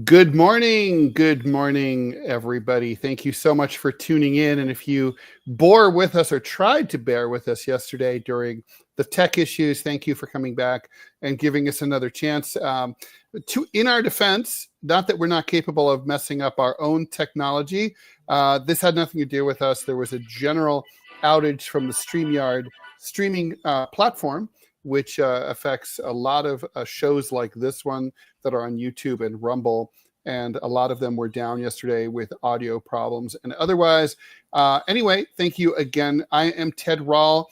Good morning. Good morning, everybody. Thank you so much for tuning in. And if you bore with us or tried to bear with us yesterday during the tech issues, thank you for coming back and giving us another chance. In our defense, not that we're not capable of messing up our own technology. This had nothing to do with us. There was a general outage from the StreamYard streaming platform, which affects a lot of shows like this one that are on YouTube and Rumble. And a lot of them were down yesterday with audio problems and otherwise. Anyway, thank you again. I am Ted Rall.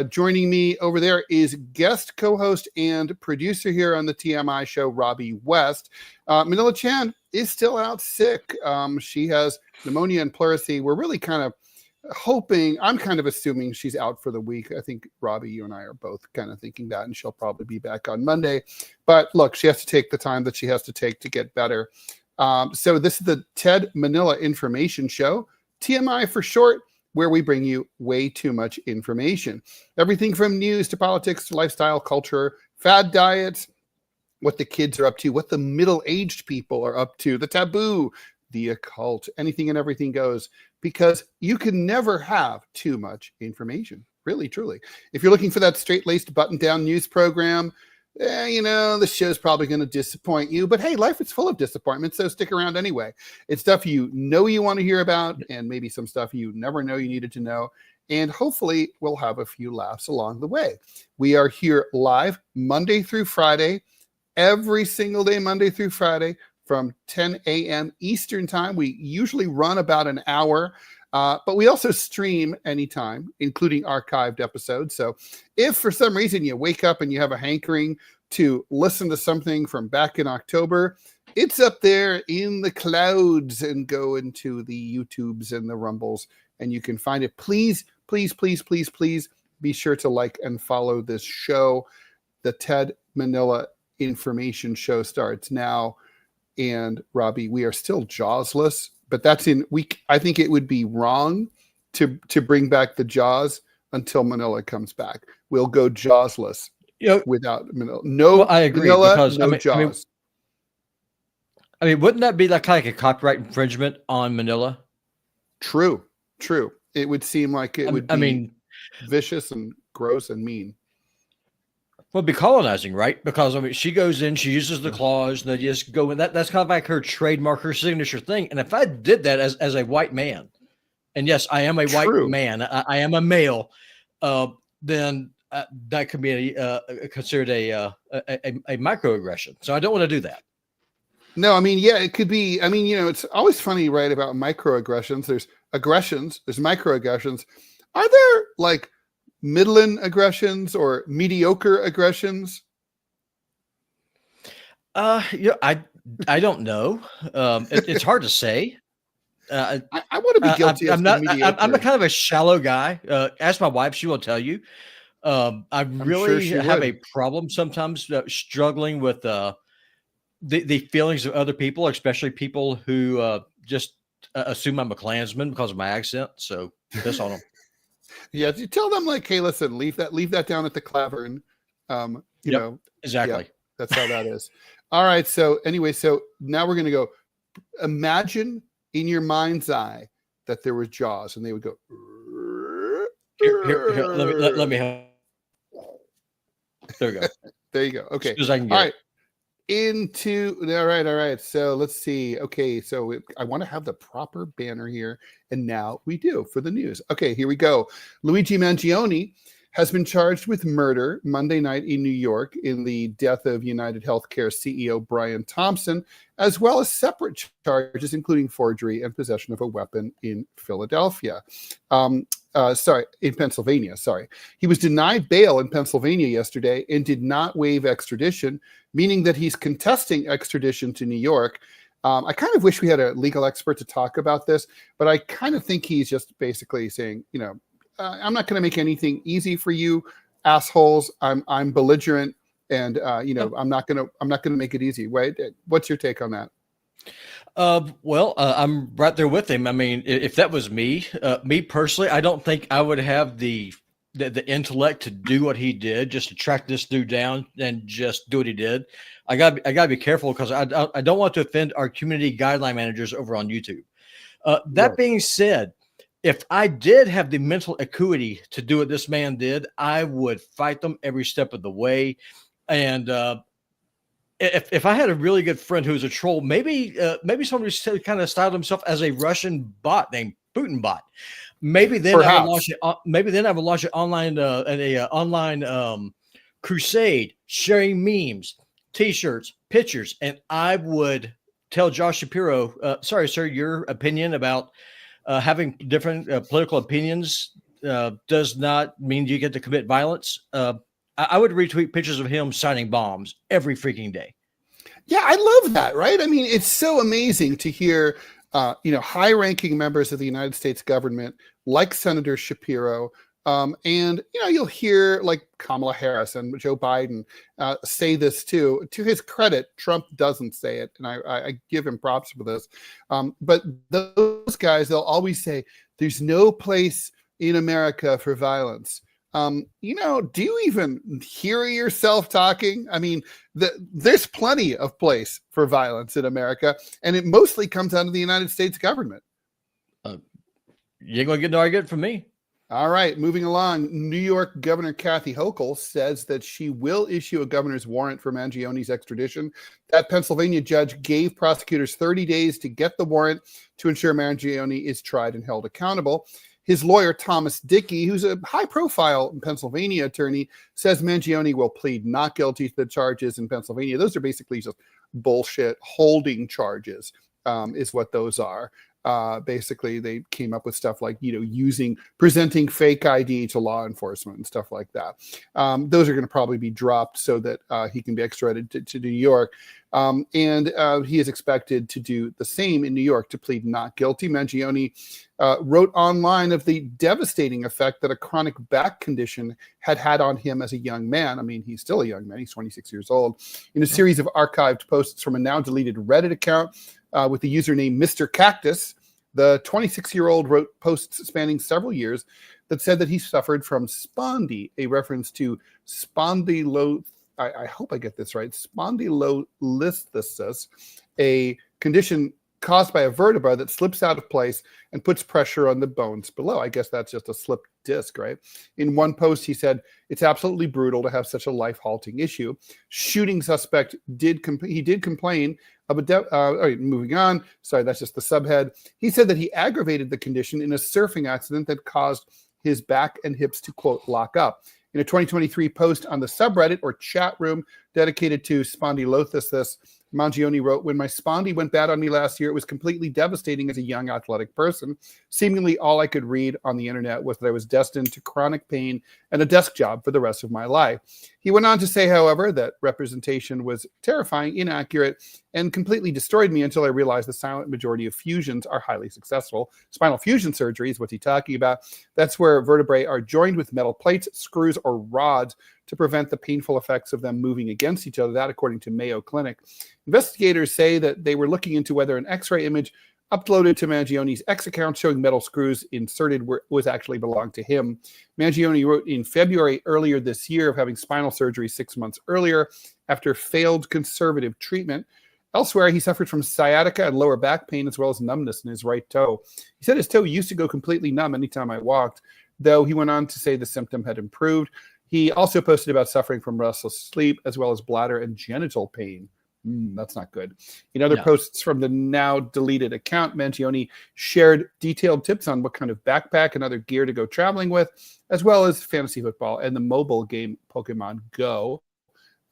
Joining me over there is guest co-host and producer here on the TMI Show, Robby West. Manila Chan is still out sick. She has pneumonia and pleurisy. We're really kind of hoping, I'm kind of assuming she's out for the week. I think, Robby, you and I are both kind of thinking that, and she'll probably be back on Monday. But look, she has to take the time that she has to take to get better. So this is the TED Manila Information Show, TMI for short, where we bring you way too much information. Everything from news to politics to lifestyle, culture, fad diets, what the kids are up to, what the middle-aged people are up to, the taboo, the occult, anything and everything goes, because you can never have too much information, really, truly. If you're looking for that straight-laced, button-down news program, the show's probably going to disappoint you. But hey, life is full of disappointment, so stick around anyway. It's stuff you know you want to hear about, and maybe some stuff you never know you needed to know. And hopefully, we'll have a few laughs along the way. We are here live Monday through Friday, every single day, Monday through Friday, from 10 a.m. Eastern time. We usually run about an hour, but we also stream anytime, including archived episodes. So if for some reason you wake up and you have a hankering to listen to something from back in October, it's up there in the clouds, and go into the YouTubes and the Rumbles, and you can find it. Please, please, please, please, please be sure to like and follow this show. The TED Manila Information Show starts now. And Robby, we are still Jawsless, but that's in week. I think it would be wrong to bring back the Jaws until Manila comes back. We'll go Jawsless without Manila. No, I agree, Manila, because no Jaws. I mean, wouldn't that be like a copyright infringement on Manila? True. It would seem like it would be vicious and gross and mean. Well, be colonizing, right? Because she goes in, she uses the claws, and they just go in. That's kind of like her trademark, her signature thing. And if I did that as a white man, and yes, I am a white man, I am a male, then that could be considered a microaggression. So I don't want to do that. No, it could be. It's always funny, right, about microaggressions. There's aggressions, there's microaggressions. Are there like middling aggressions or mediocre aggressions? I don't know. It's hard to say. I want to be guilty. I'm a kind of a shallow guy. Ask my wife; she will tell you. I really have a problem sometimes struggling with the feelings of other people, especially people who just assume I'm a Klansman because of my accent. So piss on them. Yeah, you tell them like, hey, listen, leave that down at the Clavern. Exactly. Yeah, that's how that is. All right. So anyway, now we're gonna go. Imagine in your mind's eye that there was Jaws, and they would go. Here, let me help. There we go. There you go. Okay. As I can get all right. All right. So let's see. Okay, so I want to have the proper banner here, and now we do for the news. Okay, here we go. Luigi Mangione has been charged with murder Monday night in New York in the death of United Healthcare CEO Brian Thompson, as well as separate charges, including forgery and possession of a weapon in Philadelphia. In Pennsylvania. He was denied bail in Pennsylvania yesterday and did not waive extradition, meaning that he's contesting extradition to New York. I kind of wish we had a legal expert to talk about this, but I kind of think he's just basically saying, I'm not going to make anything easy for you, assholes. I'm belligerent, and I'm not going to make it easy. Right? What's your take on that? Well, I'm right there with him. I mean, if that was me personally, I don't think I would have the the intellect to do what he did, just to track this dude down and just do what he did. I gotta be careful because I don't want to offend our community guideline managers over on YouTube. That being said, if I did have the mental acuity to do what this man did, I would fight them every step of the way. And if I had a really good friend who was a troll, maybe somebody kind of styled himself as a Russian bot named Putin bot. Maybe then I would launch an online crusade, sharing memes, T-shirts, pictures, and I would tell Josh Shapiro, sorry, sir, your opinion about having different political opinions does not mean you get to commit violence. I would retweet pictures of him signing bombs every freaking day. Yeah, I love that, right? I mean, it's so amazing to hear, high-ranking members of the United States government, like Senator Shapiro, and, you'll hear like Kamala Harris and Joe Biden say this too. To his credit, Trump doesn't say it, and I give him props for this. But those guys, they'll always say, there's no place in America for violence. Do you even hear yourself talking? I mean, there's plenty of place for violence in America, and it mostly comes out of the United States government. You ain't gonna get no argument from me. All right, moving along. New York Governor Kathy Hochul says that she will issue a governor's warrant for Mangione's extradition. That Pennsylvania judge gave prosecutors 30 days to get the warrant to ensure Mangione is tried and held accountable. His lawyer, Thomas Dickey, who's a high-profile Pennsylvania attorney, says Mangione will plead not guilty to the charges in Pennsylvania. Those are basically just bullshit holding charges, is what those are. Basically, they came up with stuff like, presenting fake ID to law enforcement and stuff like that. Those are going to probably be dropped so that he can be extradited to New York. And he is expected to do the same in New York, to plead not guilty. Mangione wrote online of the devastating effect that a chronic back condition had on him as a young man. I mean, he's still a young man. He's 26 years old. In a series of archived posts from a now deleted Reddit account with the username Mr. Cactus, the 26-year-old wrote posts spanning several years that said that he suffered from spondy, a reference to I hope I get this right, spondylolisthesis, a condition caused by a vertebra that slips out of place and puts pressure on the bones below. I guess that's just a slipped disc, right? In one post, he said, it's absolutely brutal to have such a life-halting issue. Shooting suspect did complain of all right, moving on. Sorry, that's just the subhead. He said that he aggravated the condition in a surfing accident that caused his back and hips to, quote, lock up. In a 2023 post on the subreddit or chat room dedicated to spondylolisthesis, Mangione wrote, when my spondy went bad on me last year, it was completely devastating as a young athletic person. Seemingly all I could read on the internet was that I was destined to chronic pain and a desk job for the rest of my life. He went on to say, however, that representation was terrifying, inaccurate, and completely destroyed me until I realized the silent majority of fusions are highly successful. Spinal fusion surgery is what he's talking about. That's where vertebrae are joined with metal plates, screws, or rods to prevent the painful effects of them moving against each other. That, according to Mayo Clinic. Investigators say that they were looking into whether an X-ray image uploaded to Mangione's X account showing metal screws inserted was actually belonged to him. Mangione wrote in February earlier this year of having spinal surgery 6 months earlier after failed conservative treatment. Elsewhere, he suffered from sciatica and lower back pain as well as numbness in his right toe. He said his toe used to go completely numb anytime I walked, though he went on to say the symptom had improved. He also posted about suffering from restless sleep as well as bladder and genital pain. That's not good. In other posts from the now deleted account, Mangione shared detailed tips on what kind of backpack and other gear to go traveling with, as well as fantasy football and the mobile game Pokemon Go.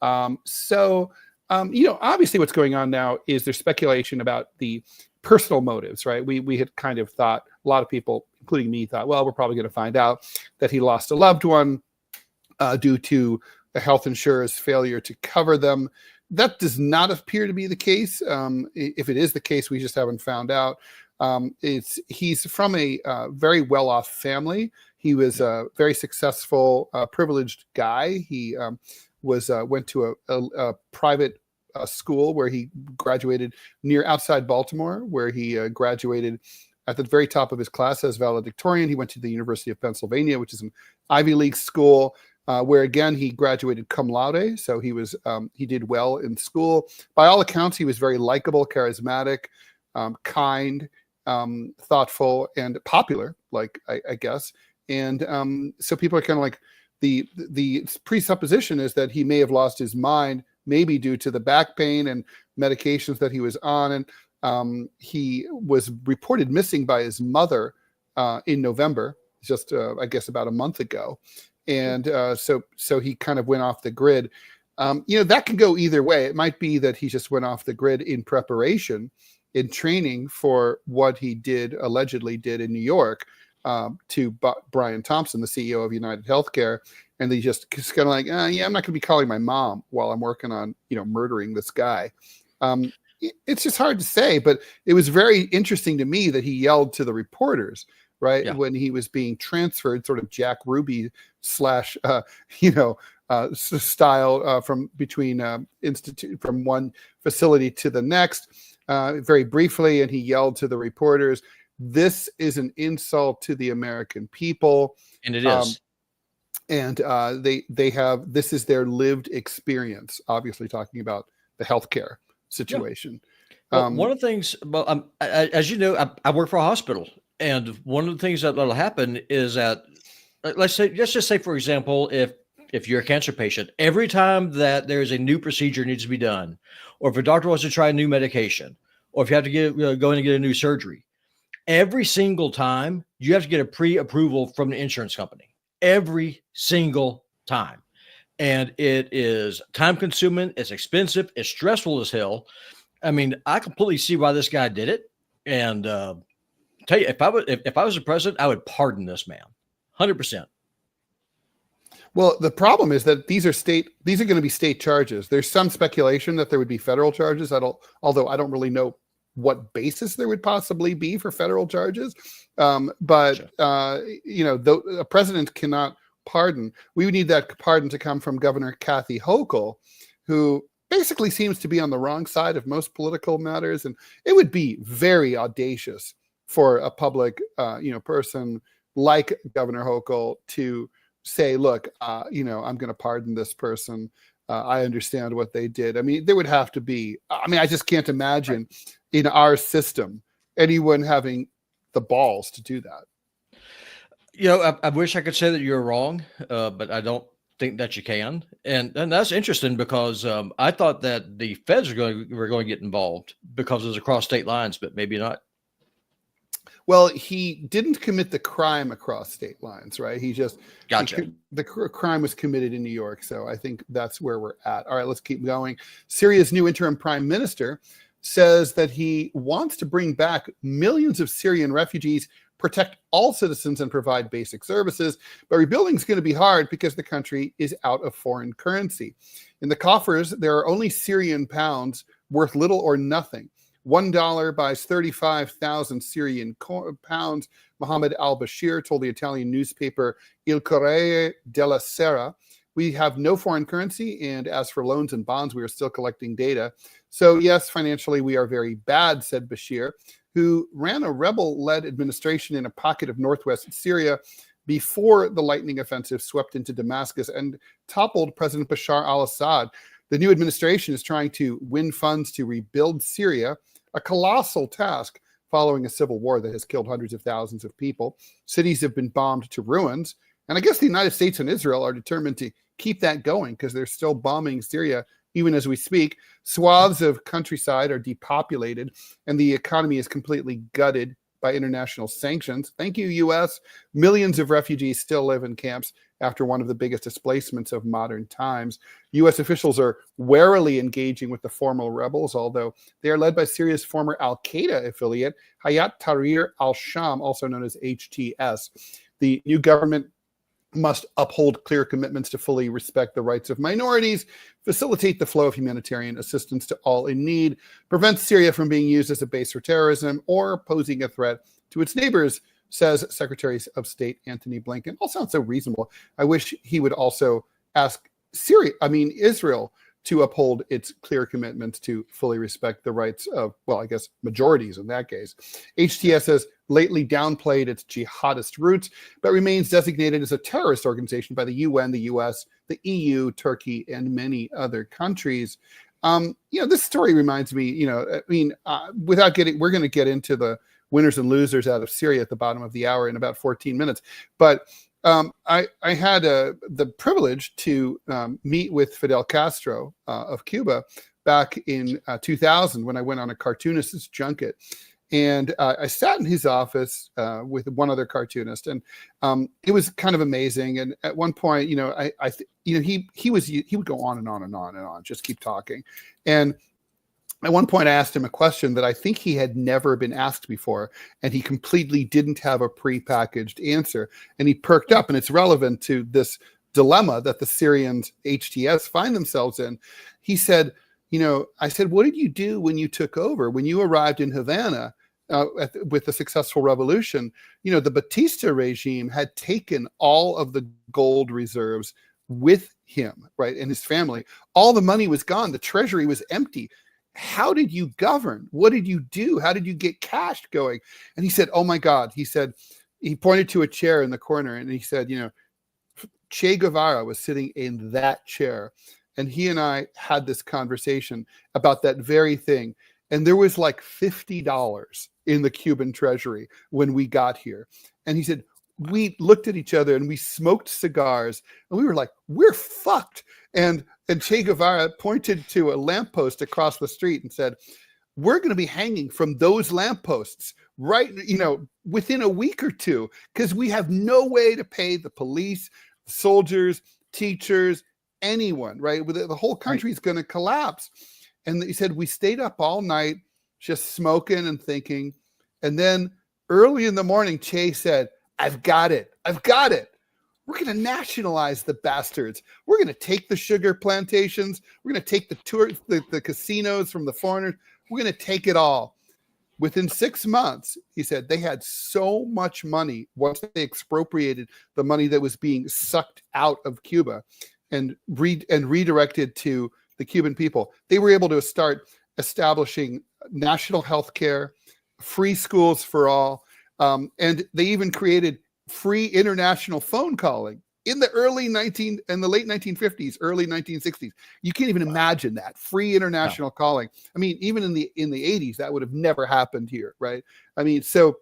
Obviously what's going on now is there's speculation about the personal motives, right? We had kind of thought, a lot of people, including me, thought, well, we're probably going to find out that he lost a loved one due to the health insurer's failure to cover them. That does not appear to be the case. If it is the case, we just haven't found out. He's from a very well-off family. He was a very successful, privileged guy. He went to a private school where he graduated near outside Baltimore, where he graduated at the very top of his class as valedictorian. He went to the University of Pennsylvania, which is an Ivy League school, where again he graduated cum laude. So he did well in school. By all accounts, he was very likable, charismatic, kind, thoughtful, and popular. Like I guess, and so people are kind of like the presupposition is that he may have lost his mind, maybe due to the back pain and medications that he was on, and he was reported missing by his mother in November, just I guess about a month ago. And so he kind of went off the grid. That can go either way. It might be that he just went off the grid in preparation, in training for what he allegedly did in New York to Brian Thompson, the CEO of United Healthcare. And they just kind of like, yeah, I'm not going to be calling my mom while I'm working on, murdering this guy. It's just hard to say, but it was very interesting to me that he yelled to the reporters, right? Yeah. When he was being transferred, sort of Jack Ruby slash, style from between from one facility to the next, very briefly. And he yelled to the reporters, "This is an insult to the American people." And it is. And they have, this is their lived experience, obviously talking about the healthcare situation. Yeah. Well, one of the things, as you know, I work for a hospital, and one of the things that'll happen is that, let's just say, for example, if you're a cancer patient, every time that there's a new procedure needs to be done, or if a doctor wants to try a new medication, or if you have to go in and get a new surgery, every single time you have to get a pre-approval from the insurance company. Every single time. And it is time consuming, it's expensive, it's stressful as hell. I mean, I completely see why this guy did it. And tell you, if I was the president, I would pardon this man 100%. Well, the problem is that these are going to be state charges. There's some speculation that there would be federal charges. Although I don't really know what basis there would possibly be for federal charges. But sure. A president cannot pardon. We would need that pardon to come from Governor Kathy Hochul, who basically seems to be on the wrong side of most political matters. And it would be very audacious for a public, person like Governor Hochul to say, look, I'm going to pardon this person. I understand what they did. I mean, there would have to be, I just can't imagine in our system anyone having the balls to do that. I wish I could say that you're wrong, but I don't think that you can. And that's interesting because I thought that the feds were going to get involved because it was across state lines, but maybe not. Well, he didn't commit the crime across state lines, right? Gotcha. The crime was committed in New York. So I think that's where we're at. All right, let's keep going. Syria's new interim prime minister says that he wants to bring back millions of Syrian refugees, protect all citizens, and provide basic services. But rebuilding is going to be hard because the country is out of foreign currency. In the coffers, there are only Syrian pounds worth little or nothing. $1 buys 35,000 Syrian pounds. Mohammed al-Bashir told the Italian newspaper Il Corriere della Sera, "We have no foreign currency, and as for loans and bonds, we are still collecting data. So yes, financially we are very bad," said Bashir, who ran a rebel-led administration in a pocket of northwest Syria before the lightning offensive swept into Damascus and toppled President Bashar al-Assad. The new administration is trying to win funds to rebuild Syria, a colossal task following a civil war that has killed hundreds of thousands of people. Cities have been bombed to ruins. And I guess the United States and Israel are determined to keep that going because they're still bombing Syria even as we speak. Swaths of countryside are depopulated, and the economy is completely gutted by international sanctions. Thank you, U.S. Millions of refugees still live in camps after one of the biggest displacements of modern times. U.S. officials are warily engaging with the formal rebels, although they are led by Syria's former al-Qaeda affiliate, Hayat Tahrir al-Sham, also known as HTS. The new government must uphold clear commitments to fully respect the rights of minorities, facilitate the flow of humanitarian assistance to all in need, prevent Syria from being used as a base for terrorism or posing a threat to its neighbors, says Secretary of State Antony Blinken. All sounds so reasonable. I wish he would also ask Israel to uphold its clear commitments to fully respect the rights of, well, I guess majorities in that case. HTS has lately downplayed its jihadist roots, but remains designated as a terrorist organization by the UN, the US, the EU, Turkey, and many other countries. This story reminds me, we're going to get into the winners and losers out of Syria at the bottom of the hour in about 14 minutes. But I had the privilege to meet with Fidel Castro of Cuba back in 2000 when I went on a cartoonist's junket. And I sat in his office with one other cartoonist, and it was kind of amazing. And at one point, he would go on and on and on and on, just keep talking. And at one point, I asked him a question that I think he had never been asked before, and he completely didn't have a prepackaged answer. And he perked up, and it's relevant to this dilemma that the Syrians HTS find themselves in. He said, I said, what did you do when you took over? When you arrived in Havana with the successful revolution, the Batista regime had taken all of the gold reserves with him, right, and his family. All the money was gone. The treasury was empty. How did you govern? What did you do? How did you get cash going? And he said, oh my God. He said, he pointed to a chair in the corner, and he said, Che Guevara was sitting in that chair. And he and I had this conversation about that very thing. And there was like $50 in the Cuban treasury when we got here. And he said, we looked at each other and we smoked cigars, and we were like, we're fucked. And Che Guevara pointed to a lamppost across the street and said, we're going to be hanging from those lampposts right, within a week or two, because we have no way to pay the police, soldiers, teachers, anyone, right? The whole country is going to collapse. And he said, we stayed up all night just smoking and thinking. And then early in the morning, Che said, I've got it. We're going to nationalize the bastards. We're going to take the sugar plantations. We're going to take the casinos from the foreigners. We're going to take it all. Within 6 months, he said, they had so much money once they expropriated the money that was being sucked out of Cuba and redirected to the Cuban people. They were able to start establishing national health care, free schools for all, and they even created free international phone calling in the late 1950s, early 1960s. You can't even imagine that free international calling. I mean, even in the 80s, that would have never happened here, right? I mean, so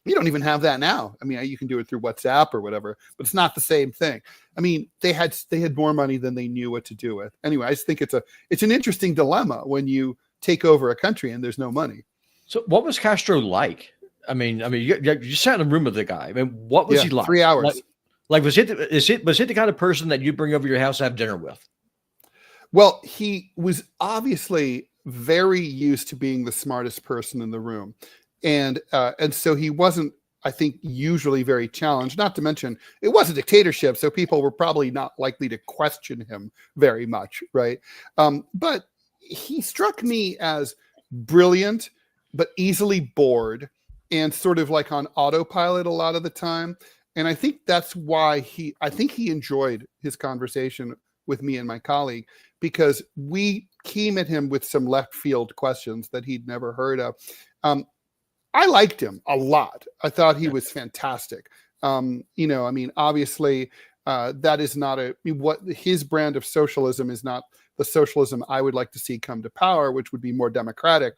you don't even have that now. I mean, you can do it through WhatsApp or whatever, but it's not the same thing. I mean, they had more money than they knew what to do with. Anyway, I just think it's an interesting dilemma when you take over a country and there's no money. So, what was Castro like? I mean, you sat in a room with the guy. I mean, what was he like? 3 hours. Like was he the kind of person that you bring over your house to have dinner with? Well, he was obviously very used to being the smartest person in the room. And so he wasn't, I think, usually very challenged, not to mention it was a dictatorship. So people were probably not likely to question him very much. Right. But he struck me as brilliant, but easily bored and sort of like on autopilot a lot of the time. And I think that's why he enjoyed his conversation with me and my colleague, because we came at him with some left field questions that he'd never heard of. I liked him a lot. I thought he was fantastic. Obviously, that is not what his brand of socialism is not the socialism I would like to see come to power, which would be more democratic.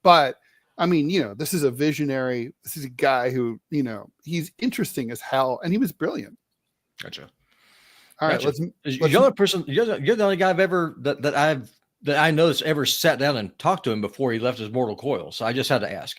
But I mean, this is a visionary. This is a guy who, he's interesting as hell, and he was brilliant. Gotcha. All right, gotcha. You're the only person. You're the only guy I've ever that I know that's ever sat down and talked to him before he left his mortal coil. So I just had to ask.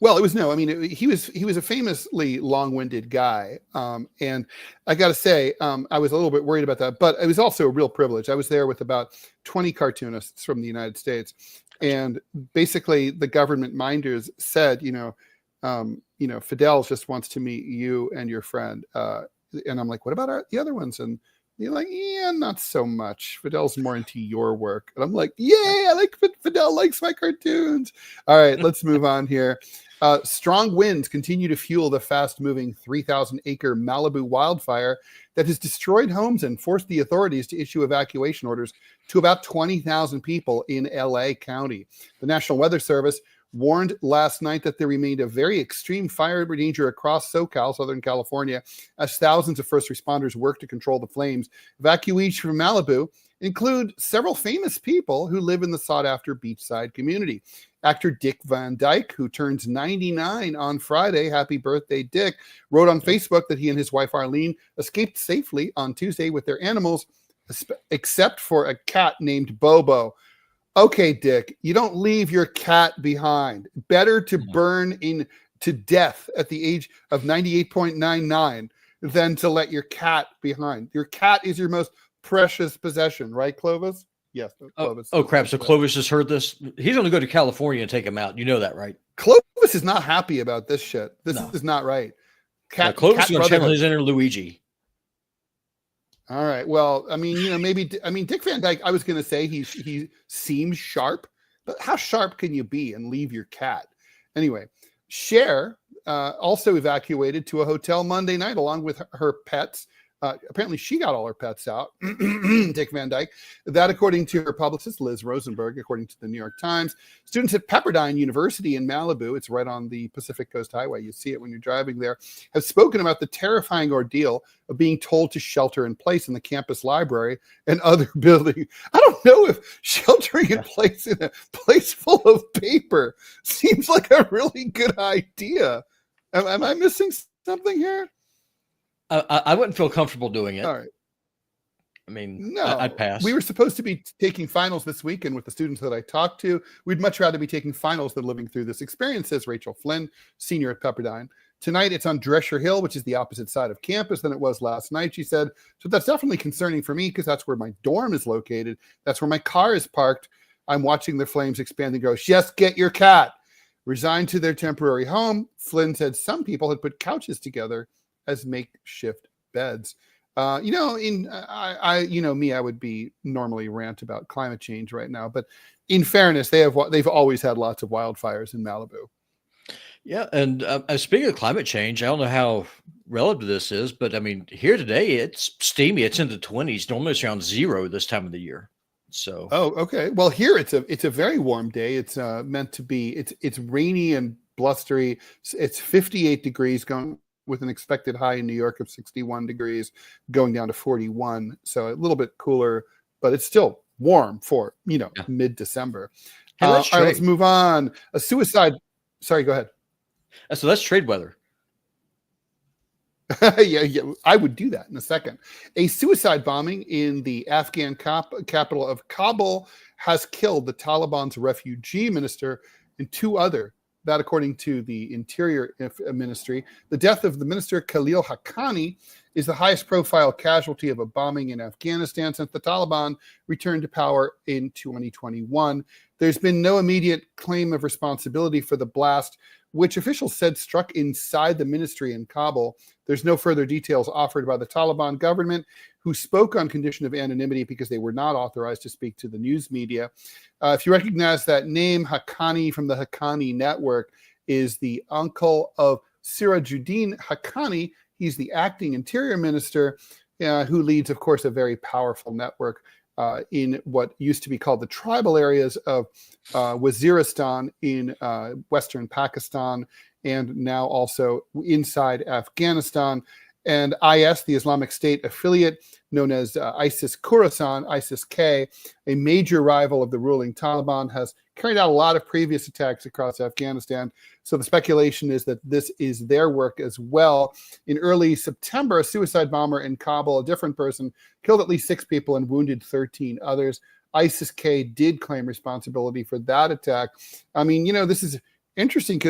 Well, he was a famously long-winded guy, and I got to say, I was a little bit worried about that, but it was also a real privilege. I was there with about 20 cartoonists from the United States, and basically the government minders said, Fidel just wants to meet you and your friend, and I'm like, what about the other ones? And you're like, yeah, not so much. Fidel's more into your work. And I'm like, yay, I like Fidel likes my cartoons. All right, let's move on here. Strong winds continue to fuel the fast-moving 3,000-acre Malibu wildfire that has destroyed homes and forced the authorities to issue evacuation orders to about 20,000 people in LA County. The National Weather Service warned last night that there remained a very extreme fire danger across SoCal, Southern California, as thousands of first responders work to control the flames. Evacuees from Malibu include several famous people who live in the sought-after beachside community. Actor Dick Van Dyke, who turns 99 on Friday, happy birthday, Dick, wrote on Facebook that he and his wife Arlene escaped safely on Tuesday with their animals, except for a cat named Bobo. Okay, Dick, you don't leave your cat behind. Better to burn to death at the age of 98.99 than to let your cat behind. Your cat is your most precious possession, right, Clovis? Yes. Clovis. Oh, crap. So Clovis just heard this. He's going to go to California and take him out. You know that, right? Clovis is not happy about this shit. This is not right. Clovis is going to channel his inner Luigi. All right. Well, I mean, Dick Van Dyke, I was going to say he seems sharp, but how sharp can you be and leave your cat? Anyway, Cher also evacuated to a hotel Monday night along with her pets. Apparently she got all her pets out, Dick Van Dyke. That, according to her publicist, Liz Rosenberg, according to the New York Times. Students at Pepperdine University in Malibu, it's right on the Pacific Coast Highway, you see it when you're driving there, have spoken about the terrifying ordeal of being told to shelter in place in the campus library and other buildings. I don't know if sheltering in place in a place full of paper seems like a really good idea. Am I missing something here? I wouldn't feel comfortable doing it. All right. I mean, no, I'd pass. We were supposed to be taking finals this weekend with the students that I talked to. We'd much rather be taking finals than living through this experience, says Rachel Flynn, senior at Pepperdine. Tonight, it's on Drescher Hill, which is the opposite side of campus than it was last night, she said. So that's definitely concerning for me because that's where my dorm is located. That's where my car is parked. I'm watching the flames expand and grow. Just get your cat. Resigned to their temporary home, Flynn said some people had put couches together as makeshift beds. I would be normally rant about climate change right now, but in fairness, they've always had lots of wildfires in Malibu. Yeah, and speaking of climate change, I don't know how relative this is, but I mean, here today it's steamy. It's in the 20s. Normally it's around 0 this time of the year. So. Oh, okay. Well, here it's a very warm day. It's meant to be. It's rainy and blustery. It's 58 degrees going, with an expected high in New York of 61 degrees, going down to 41. So a little bit cooler, but it's still warm for, mid-December. Hey, all right, let's move on. A suicide. Sorry, go ahead. So that's trade weather. yeah, I would do that in a second. A suicide bombing in the Afghan capital of Kabul has killed the Taliban's refugee minister and 2 other. That, according to the Interior Ministry, the death of the minister Khalil Haqqani is the highest profile casualty of a bombing in Afghanistan since the Taliban returned to power in 2021. There's been no immediate claim of responsibility for the blast, which officials said struck inside the ministry in Kabul. There's no further details offered by the Taliban government, who spoke on condition of anonymity because they were not authorized to speak to the news media. If you recognize that name, Haqqani from the Haqqani Network is the uncle of Sirajuddin Haqqani. He's the acting interior minister who leads, of course, a very powerful network in what used to be called the tribal areas of Waziristan in Western Pakistan, and now also inside Afghanistan. And IS, the Islamic State affiliate known as ISIS Khorasan, ISIS-K, a major rival of the ruling Taliban, has carried out a lot of previous attacks across Afghanistan. So the speculation is that this is their work as well. In early September, a suicide bomber in Kabul, a different person, killed at least 6 people and wounded 13 others. ISIS-K did claim responsibility for that attack. I mean, this is interesting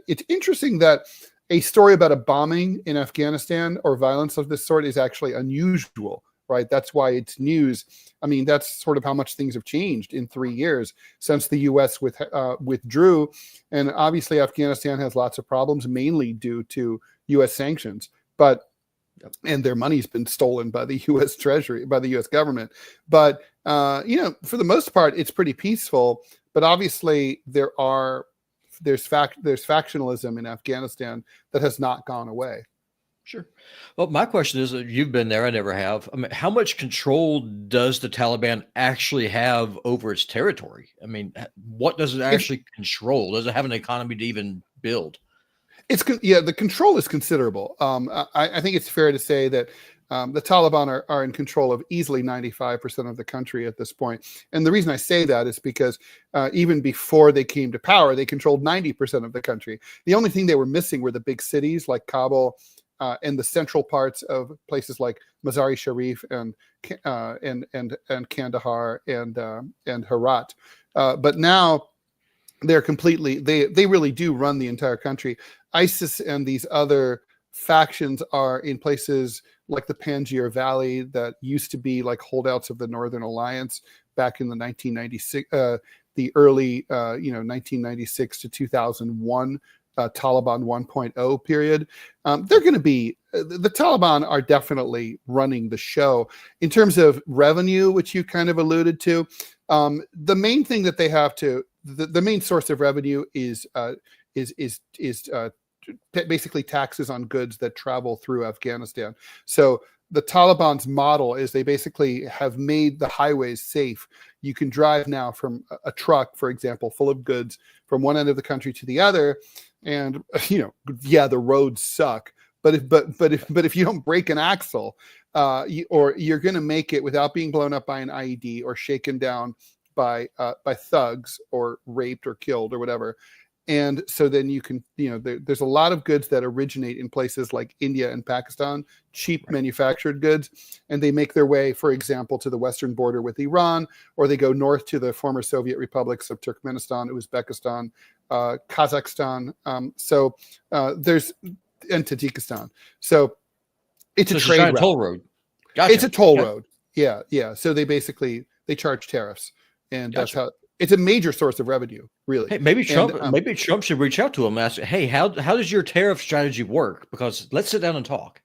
it's interesting that a story about a bombing in Afghanistan or violence of this sort is actually unusual, right? That's why it's news. I mean, that's sort of how much things have changed in 3 years since the U.S. withdrew. And obviously, Afghanistan has lots of problems, mainly due to U.S. sanctions. And their money's been stolen by the U.S. Treasury, by the U.S. government. But, for the most part, it's pretty peaceful. But obviously, there are there's factionalism in Afghanistan that has not gone away. Sure. Well, my question is, you've been there, I never have. I mean, how much control does the Taliban actually have over its territory? I mean, what does it actually control? Does it have an economy to even build? The control is considerable. I think it's fair to say that the Taliban are in control of easily 95% of the country at this point. And the reason I say that is because even before they came to power, they controlled 90% of the country. The only thing they were missing were the big cities like Kabul, and the central parts of places like Mazar-e Sharif and Kandahar and Herat. But now they're completely, they really do run the entire country. ISIS and these other factions are in places like the Panjshir Valley that used to be like holdouts of the Northern Alliance back in the 1996, the early 1996 to 2001 Taliban 1.0 period. They're going to be, the Taliban are definitely running the show. In terms of revenue, which you kind of alluded to, the main thing that they have to, the main source of revenue is basically taxes on goods that travel through Afghanistan. So the Taliban's model is they basically have made the highways safe. You can drive now from a truck, for example, full of goods from one end of the country to the other. And, the roads suck. But if you don't break an axle, or you're going to make it without being blown up by an IED or shaken down by thugs or raped or killed or whatever. And so then you can, there's a lot of goods that originate in places like India and Pakistan, cheap manufactured goods, and they make their way, for example, to the western border with Iran, or they go north to the former Soviet republics of Turkmenistan, Uzbekistan, Kazakhstan, and Tajikistan. So it's a trade route. Toll road. Gotcha. It's a toll road. Yeah. So they charge tariffs, and that's how. It's a major source of revenue, really. Hey, maybe Trump should reach out to him and ask, hey, how does your tariff strategy work? Because let's sit down and talk.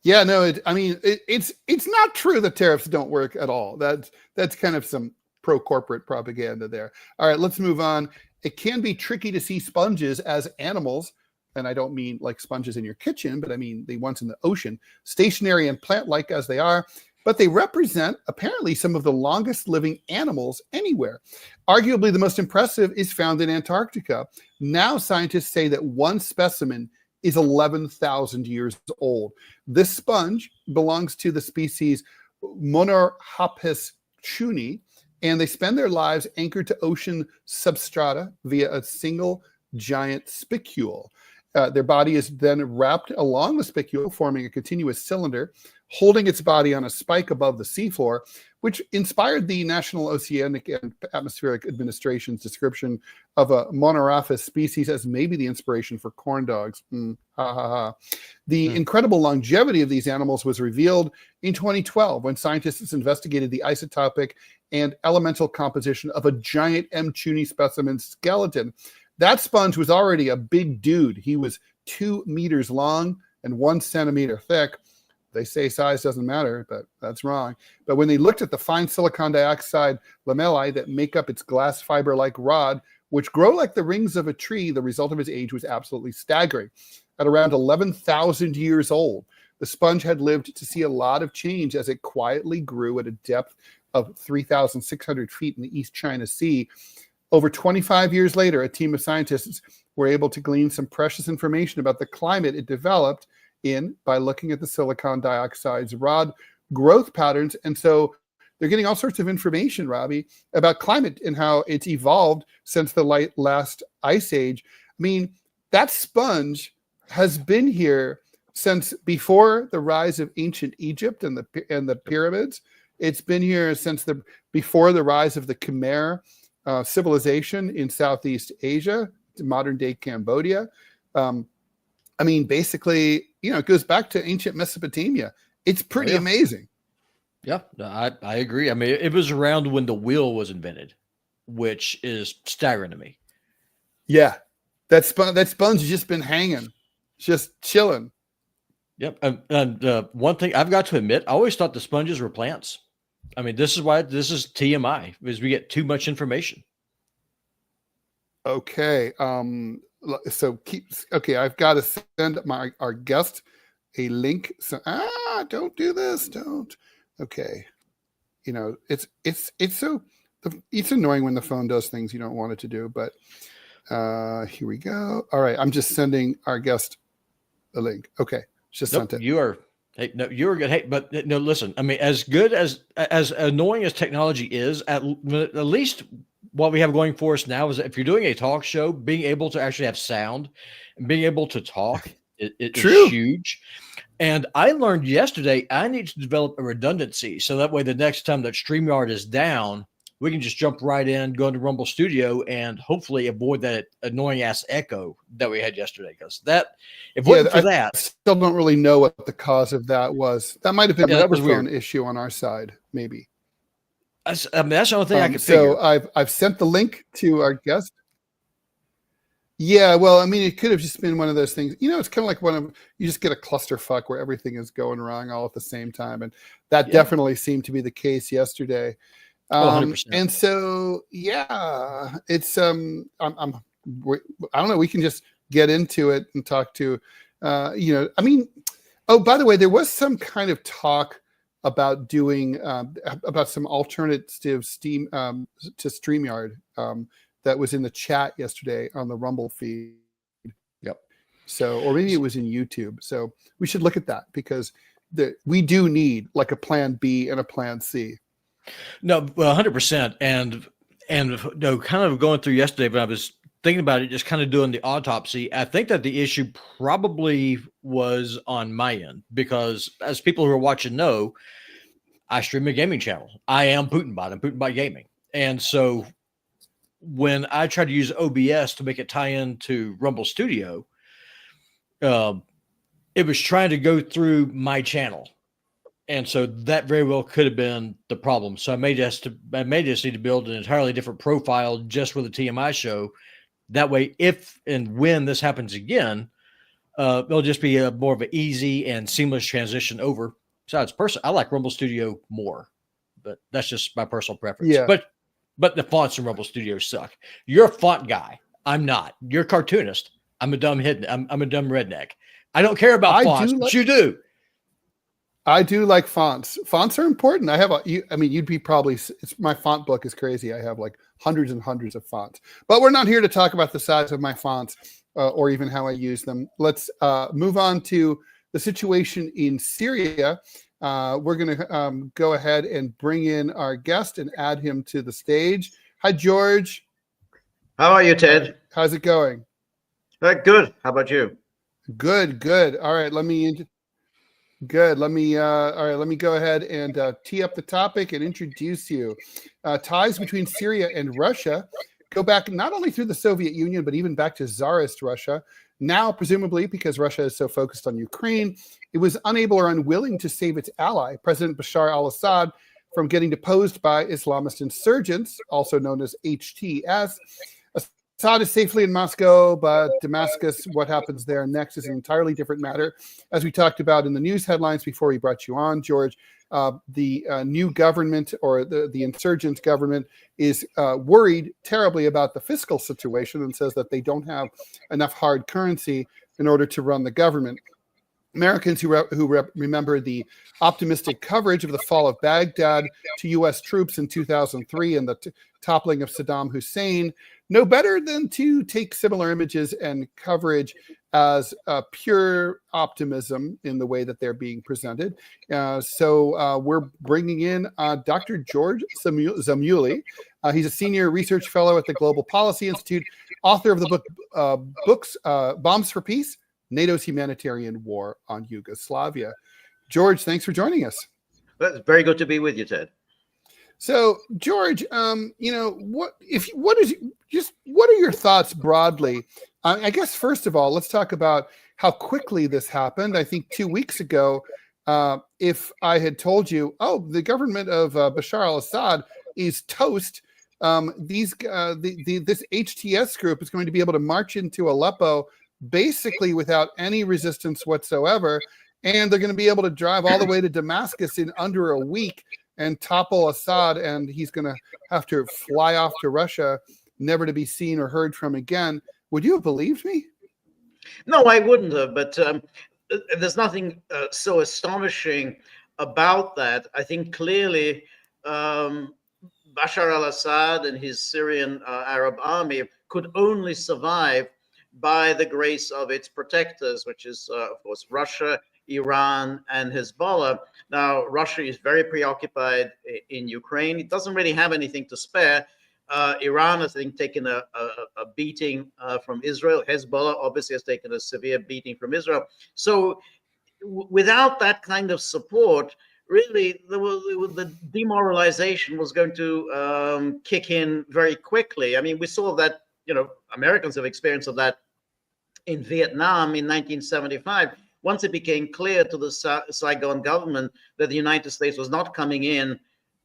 Yeah, no, it's not true that tariffs don't work at all. That's kind of some pro-corporate propaganda there. All right, let's move on. It can be tricky to see sponges as animals, and I don't mean like sponges in your kitchen, but I mean the ones in the ocean, stationary and plant-like as they are. But they represent apparently some of the longest living animals anywhere. Arguably the most impressive is found in Antarctica. Now scientists say that one specimen is 11,000 years old. This sponge belongs to the species Monorhapis chuni, and they spend their lives anchored to ocean substrata via a single giant spicule. Their body is then wrapped along the spicule, forming a continuous cylinder, holding its body on a spike above the seafloor, which inspired the National Oceanic and Atmospheric Administration's description of a Monorhapis species as maybe the inspiration for corn dogs. The incredible longevity of these animals was revealed in 2012 when scientists investigated the isotopic and elemental composition of a giant M. chuni specimen skeleton. That sponge was already a big dude. He was 2 meters long and 1 centimeter thick. They say size doesn't matter, but that's wrong. But when they looked at the fine silicon dioxide lamellae that make up its glass fiber-like rod, which grow like the rings of a tree, the result of his age was absolutely staggering. At around 11,000 years old, the sponge had lived to see a lot of change as it quietly grew at a depth of 3,600 feet in the East China Sea. Over 25 years later, a team of scientists were able to glean some precious information about the climate it developed in by looking at the silicon dioxide's rod growth patterns. And so they're getting all sorts of information, Robby, about climate and how it's evolved since the last ice age. I mean, that sponge has been here since before the rise of ancient Egypt and the pyramids. It's been here since before the rise of the Khmer civilization in Southeast Asia, modern day Cambodia. I mean, basically, it goes back to ancient Mesopotamia. It's pretty amazing. Yeah, I agree. I mean, it was around when the wheel was invented, which is staggering to me. Yeah, that sponge has just been hanging, just chilling. Yep. And one thing I've got to admit, I always thought the sponges were plants. I mean, this is why this is TMI, because we get too much information. Okay. So okay. I've got to send our guest a link. So don't do this. Don't. Okay. It's annoying when the phone does things you don't want it to do. But here we go. All right. I'm just sending our guest a link. Okay. Just sent it. You are. Hey, no, you were good. Hey, but no, listen. I mean, as good as annoying as technology is, at least what we have going for us now is that if you're doing a talk show, being able to actually have sound and being able to talk is huge. And I learned yesterday I need to develop a redundancy so that way the next time that StreamYard is down, we can just jump right in, go into Rumble Studio, and hopefully avoid that annoying ass echo that we had yesterday. Because I still don't really know what the cause of that was. That might have been a microphone issue on our side, maybe. That's the only thing I can figure. So I've sent the link to our guest. Yeah, well, I mean, it could have just been one of those things. It's kind of like you just get a clusterfuck where everything is going wrong all at the same time, and that definitely seemed to be the case yesterday. 100%. And so, yeah, it's I don't know. We can just get into it and talk to, I mean, oh, by the way, there was some kind of talk about doing about some alternatives to StreamYard that was in the chat yesterday on the Rumble feed. Yep. So, or maybe it was in YouTube. So we should look at that because we do need like a plan B and a plan C. No, well, 100%. And no, kind of going through yesterday, but I was thinking about it, just kind of doing the autopsy. I think that the issue probably was on my end because, as people who are watching know, I stream a gaming channel. I am PutinBot. I'm PutinBot Gaming. And so when I tried to use OBS to make it tie into Rumble Studio, it was trying to go through my channel. And so that very well could have been the problem. So I may just need to build an entirely different profile just for the TMI show. That way, if and when this happens again, it'll just be a more of an easy and seamless transition over. Besides, I like Rumble Studio more, but that's just my personal preference. Yeah. But the fonts in Rumble Studio suck. You're a font guy. I'm not. You're a cartoonist. I'm a dumb redneck. I don't care about fonts, but you do. I do like fonts. Fonts are important. You'd be probably, my font book is crazy. I have like hundreds and hundreds of fonts, but we're not here to talk about the size of my fonts or even how I use them. Let's move on to the situation in Syria. We're going to go ahead and bring in our guest and add him to the stage. Hi, George. How are you, Ted? How's it going? Good. How about you? Good. All right. Let me go ahead and tee up the topic and introduce you. Ties between Syria and Russia go back not only through the Soviet Union, but even back to Czarist Russia. Now, presumably, because Russia is so focused on Ukraine, it was unable or unwilling to save its ally, President Bashar al-Assad, from getting deposed by Islamist insurgents, also known as HTS. Assad is safely in Moscow, but Damascus, what happens there next is an entirely different matter. As we talked about in the news headlines before we brought you on, George, the new government or the insurgent government is worried terribly about the fiscal situation and says that they don't have enough hard currency in order to run the government. Americans who remember the optimistic coverage of the fall of Baghdad to U.S. troops in 2003 and the toppling of Saddam Hussein know better than to take similar images and coverage as pure optimism in the way that they're being presented. So we're bringing in Dr. George Szamuely. He's a senior research fellow at the Global Policy Institute, author of the books Bombs for Peace, NATO's Humanitarian War on Yugoslavia. George, thanks for joining us. Well, it's very good to be with you, Ted. So, George, what are your thoughts broadly? I guess first of all, let's talk about how quickly this happened. I think 2 weeks ago, if I had told you, oh, the government of Bashar al-Assad is toast, this HTS group is going to be able to march into Aleppo basically without any resistance whatsoever, and they're going to be able to drive all the way to Damascus in under a week and topple Assad, and he's going to have to fly off to Russia. never to be seen or heard from again. Would you have believed me? No, I wouldn't have, but there's nothing so astonishing about that. I think clearly Bashar al-Assad and his Syrian Arab army could only survive by the grace of its protectors, which is, of course, Russia, Iran, and Hezbollah. Now, Russia is very preoccupied in Ukraine. It doesn't really have anything to spare. Iran has, I think, taken a beating from Israel. Hezbollah obviously has taken a severe beating from Israel. So without that kind of support, really, the demoralization was going to kick in very quickly. I mean, we saw that, Americans have experience of that in Vietnam in 1975. Once it became clear to the Saigon government that the United States was not coming in,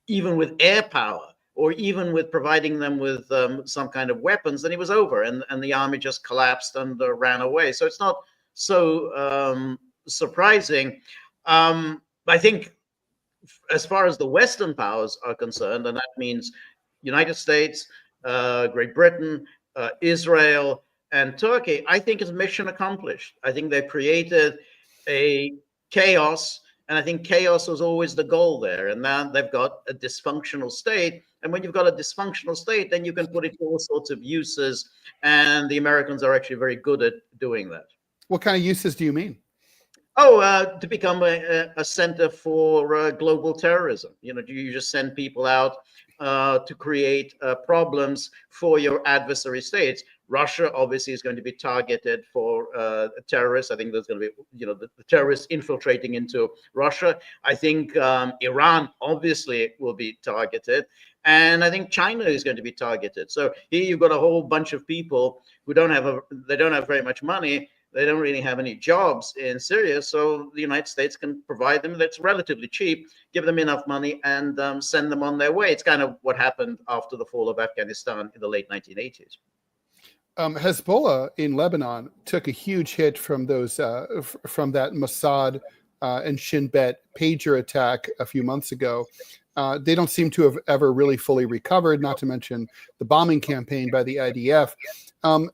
even with air power, or even with providing them with some kind of weapons, then it was over, and the army just collapsed and ran away. So it's not so surprising. I think as far as the Western powers are concerned, and that means United States, Great Britain, Israel, and Turkey, I think it's mission accomplished. I think they created a chaos, and I think chaos was always the goal there. And now they've got a dysfunctional state. And when you've got a dysfunctional state, then you can put it to all sorts of uses. And the Americans are actually very good at doing that. What kind of uses do you mean? To become a center for global terrorism. You just send people out to create problems for your adversary states. Russia obviously is going to be targeted for terrorists. I think there's going to be, the terrorists infiltrating into Russia. I think Iran obviously will be targeted. And I think China is going to be targeted. So here you've got a whole bunch of people who don't have very much money. They don't really have any jobs in Syria. So the United States can provide them. That's relatively cheap, give them enough money, and send them on their way. It's kind of what happened after the fall of Afghanistan in the late 1980s. Hezbollah in Lebanon took a huge hit from those from that Mossad and Shin Bet pager attack a few months ago. They don't seem to have ever really fully recovered, not to mention the bombing campaign by the IDF.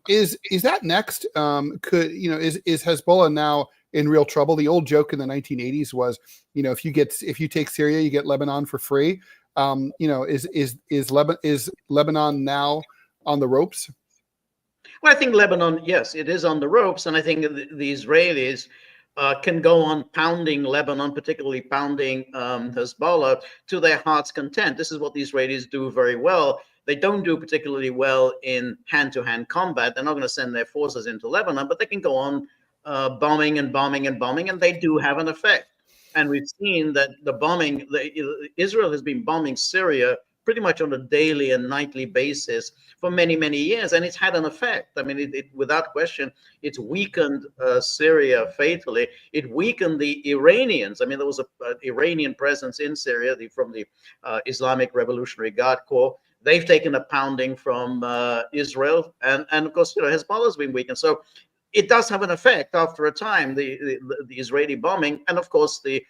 Is that next? Is Hezbollah now in real trouble? The old joke in the 1980s was, if you take Syria, you get Lebanon for free. Is Lebanon now on the ropes? Well, I think Lebanon, yes, it is on the ropes, and I think the Israelis can go on pounding Lebanon, particularly pounding Hezbollah, to their heart's content. This is what the Israelis do very well. They don't do particularly well in hand-to-hand combat. They're not going to send their forces into Lebanon, but they can go on bombing and bombing and bombing, and they do have an effect. And we've seen that Israel has been bombing Syria pretty much on a daily and nightly basis for many, many years, and it's had an effect. I mean, without question, it's weakened Syria fatally. It weakened the Iranians. I mean, there was an Iranian presence in Syria from the Islamic Revolutionary Guard Corps. They've taken a pounding from Israel, and of course, Hezbollah has been weakened. So it does have an effect after a time, the Israeli bombing, and of course the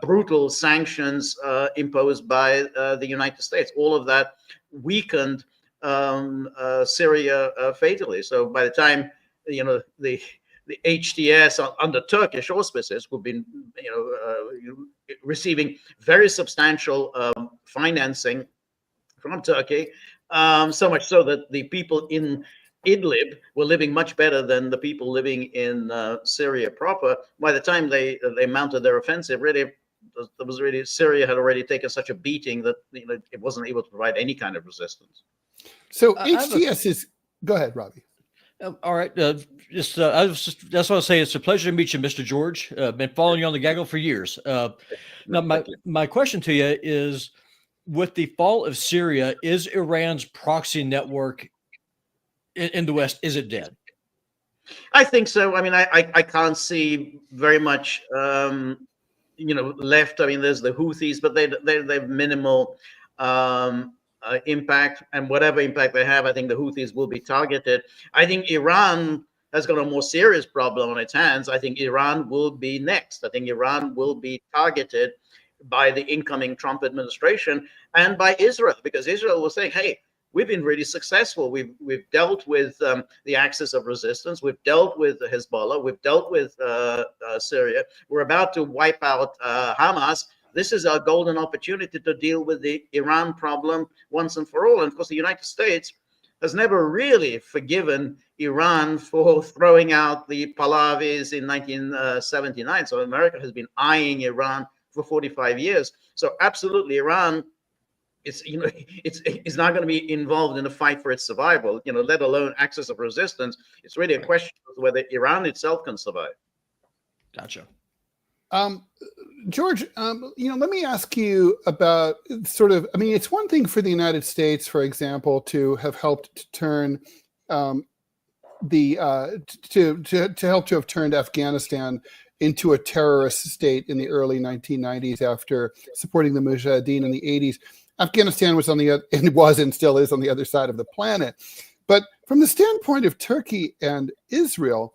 brutal sanctions imposed by the United States. All of that weakened Syria fatally. So by the time the HTS under Turkish auspices, who've been receiving very substantial financing from Turkey, so much so that the people in Idlib were living much better than the people living in Syria proper. By the time they mounted their offensive, Syria had already taken such a beating that it wasn't able to provide any kind of resistance. So HTS is. Go ahead, Robby. All right. I just want to say it's a pleasure to meet you, Mr. George. Been following you on the gaggle for years. Now, my question to you is: with the fall of Syria, is Iran's proxy network in the West, is it dead? I think so. I mean, I can't see very much, left. I mean, there's the Houthis, but they've minimal impact, and whatever impact they have, I think the Houthis will be targeted. I think Iran has got a more serious problem on its hands. I think Iran will be next. I think Iran will be targeted by the incoming Trump administration and by Israel, because Israel was saying, hey, we've been really successful. We've dealt with the axis of resistance. We've dealt with the Hezbollah. We've dealt with Syria. We're about to wipe out Hamas. This is our golden opportunity to deal with the Iran problem once and for all. And of course, the United States has never really forgiven Iran for throwing out the Pahlavis in 1979. So America has been eyeing Iran for 45 years. So absolutely, Iran it's not going to be involved in a fight for its survival, let alone axis of resistance. It's really a question of whether Iran itself can survive. Gotcha. George, let me ask you about it's one thing for the United States, for example, to have helped to turn to have turned Afghanistan into a terrorist state in the early 1990s after supporting the Mujahideen in the 80s. Afghanistan was and still is on the other side of the planet. But from the standpoint of Turkey and Israel,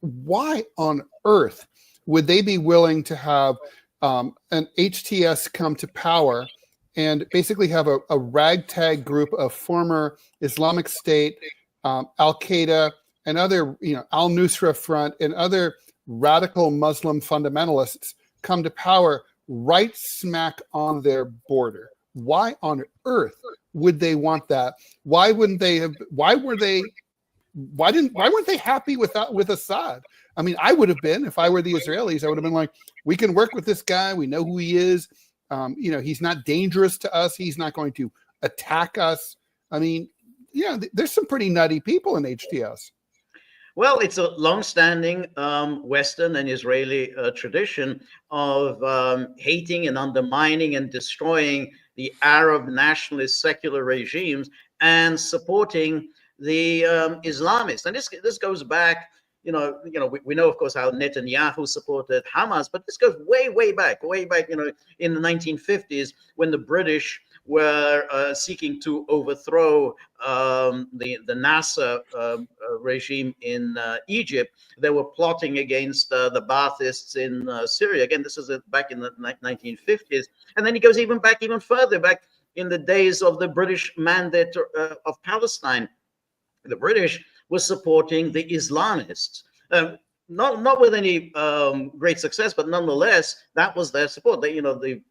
why on earth would they be willing to have an HTS come to power and basically have a ragtag group of former Islamic State, Al-Qaeda, and other, Al-Nusra Front and other radical Muslim fundamentalists come to power right smack on their border? Why on earth would they want that? Why weren't they happy with Assad? I mean, I would have been, if I were the Israelis, I would have been like, we can work with this guy. We know who he is. He's not dangerous to us. He's not going to attack us. I mean, there's some pretty nutty people in HTS. Well, it's a long-standing Western and Israeli tradition of hating and undermining and destroying the Arab nationalist secular regimes and supporting the Islamists. And this goes back, we know, of course, how Netanyahu supported Hamas, but this goes way back, in the 1950s when the British were seeking to overthrow the Nasser regime in Egypt. They were plotting against the Baathists in Syria. Again, this is back in the 1950s. And then it goes even further back in the days of the British mandate of Palestine. The British were supporting the Islamists. Not with any great success, but nonetheless, that was their support. The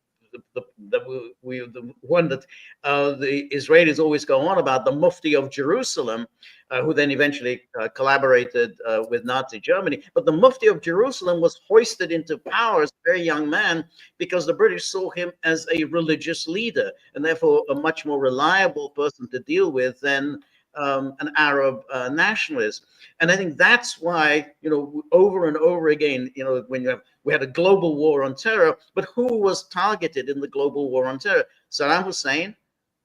one that the Israelis always go on about, the Mufti of Jerusalem, who then eventually collaborated with Nazi Germany. But the Mufti of Jerusalem was hoisted into power as a very young man because the British saw him as a religious leader and therefore a much more reliable person to deal with than an Arab nationalist. And I think that's why, over and over again, when we had a global war on terror, but who was targeted in the global war on terror? Saddam Hussein,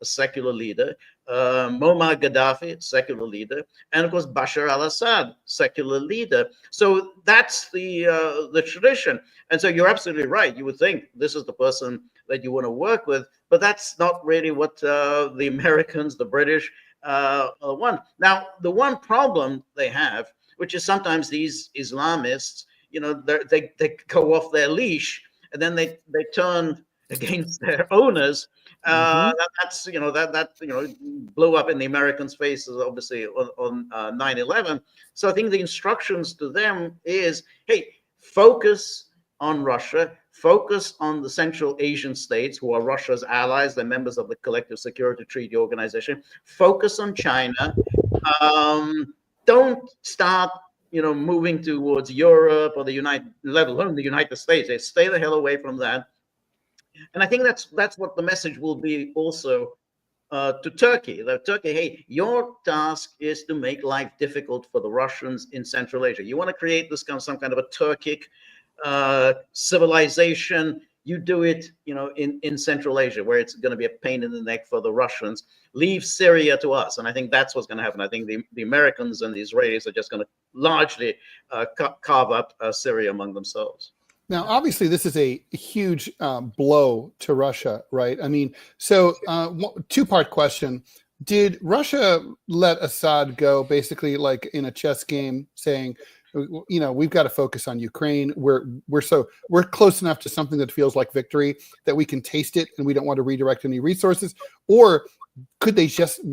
a secular leader, Muammar Gaddafi, secular leader, and of course Bashar al-Assad, secular leader. So that's the tradition. And so you're absolutely right. You would think this is the person that you want to work with, but that's not really what the Americans, the British, want. Now, the one problem they have, which is sometimes these Islamists, they go off their leash and then they turn against their owners. That's blew up in the Americans' faces, obviously, on 9/11. So I think the instructions to them is, hey, focus on Russia, focus on the Central Asian states who are Russia's allies, they're members of the Collective Security Treaty Organization, focus on China. Don't start moving towards Europe or let alone the United States. They stay the hell away from that. And I think that's what the message will be also to Turkey. That Turkey, hey, your task is to make life difficult for the Russians in Central Asia. You want to create this some kind of a Turkic civilization. You do it, in Central Asia, where it's going to be a pain in the neck for the Russians. Leave Syria to us. And I think that's what's going to happen. I think the Americans and the Israelis are just going to largely carve up Syria among themselves. Now, obviously, this is a huge blow to Russia, right? I mean, so two-part question. Did Russia let Assad go basically like in a chess game, saying, we've got to focus on Ukraine. We're close enough to something that feels like victory that we can taste it and we don't want to redirect any resources? Or were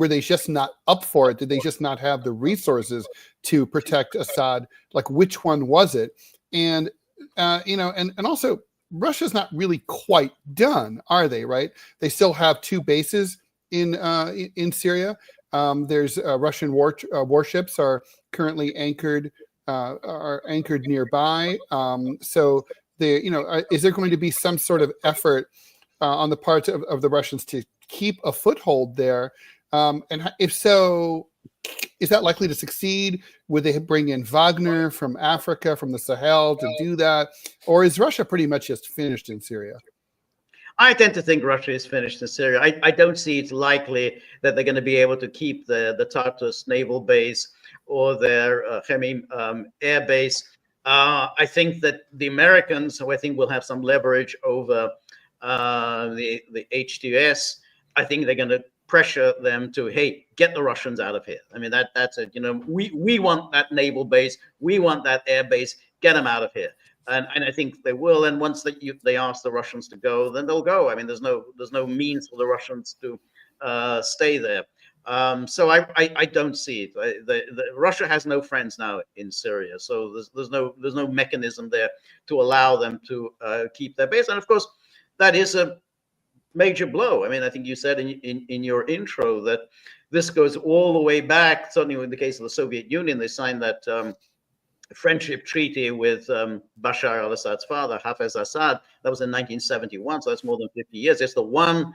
they just not up for it? Did they just not have the resources to protect Assad? Like, which one was it? And and also, Russia's not really quite done, are they? Right? They still have 2 bases in Syria. There's Russian warships are currently anchored nearby. So is there going to be some sort of effort on the part of the Russians to keep a foothold there? And if so, is that likely to succeed? Would they bring in Wagner from Africa, from the Sahel to do that? Or is Russia pretty much just finished in Syria? I tend to think Russia is finished in Syria. I don't see it likely that they're going to be able to keep the Tartus naval base or their Khmeim air base. I think that the Americans, who I think will have some leverage over the HTS, I think they're going to pressure them to, hey, get the Russians out of here. I mean, that's it. We want that naval base. We want that air base. Get them out of here. And I think they will. And once they ask the Russians to go, then they'll go. I mean, there's no means for the Russians to stay there. So I don't see it. Russia has no friends now in Syria, so there's no mechanism there to allow them to keep their base. And of course, that is a major blow. I mean, I think you said in your intro that this goes all the way back. Certainly, in the case of the Soviet Union, they signed that friendship treaty with Bashar al-Assad's father, Hafez Assad. That was in 1971, so that's more than 50 years. It's the one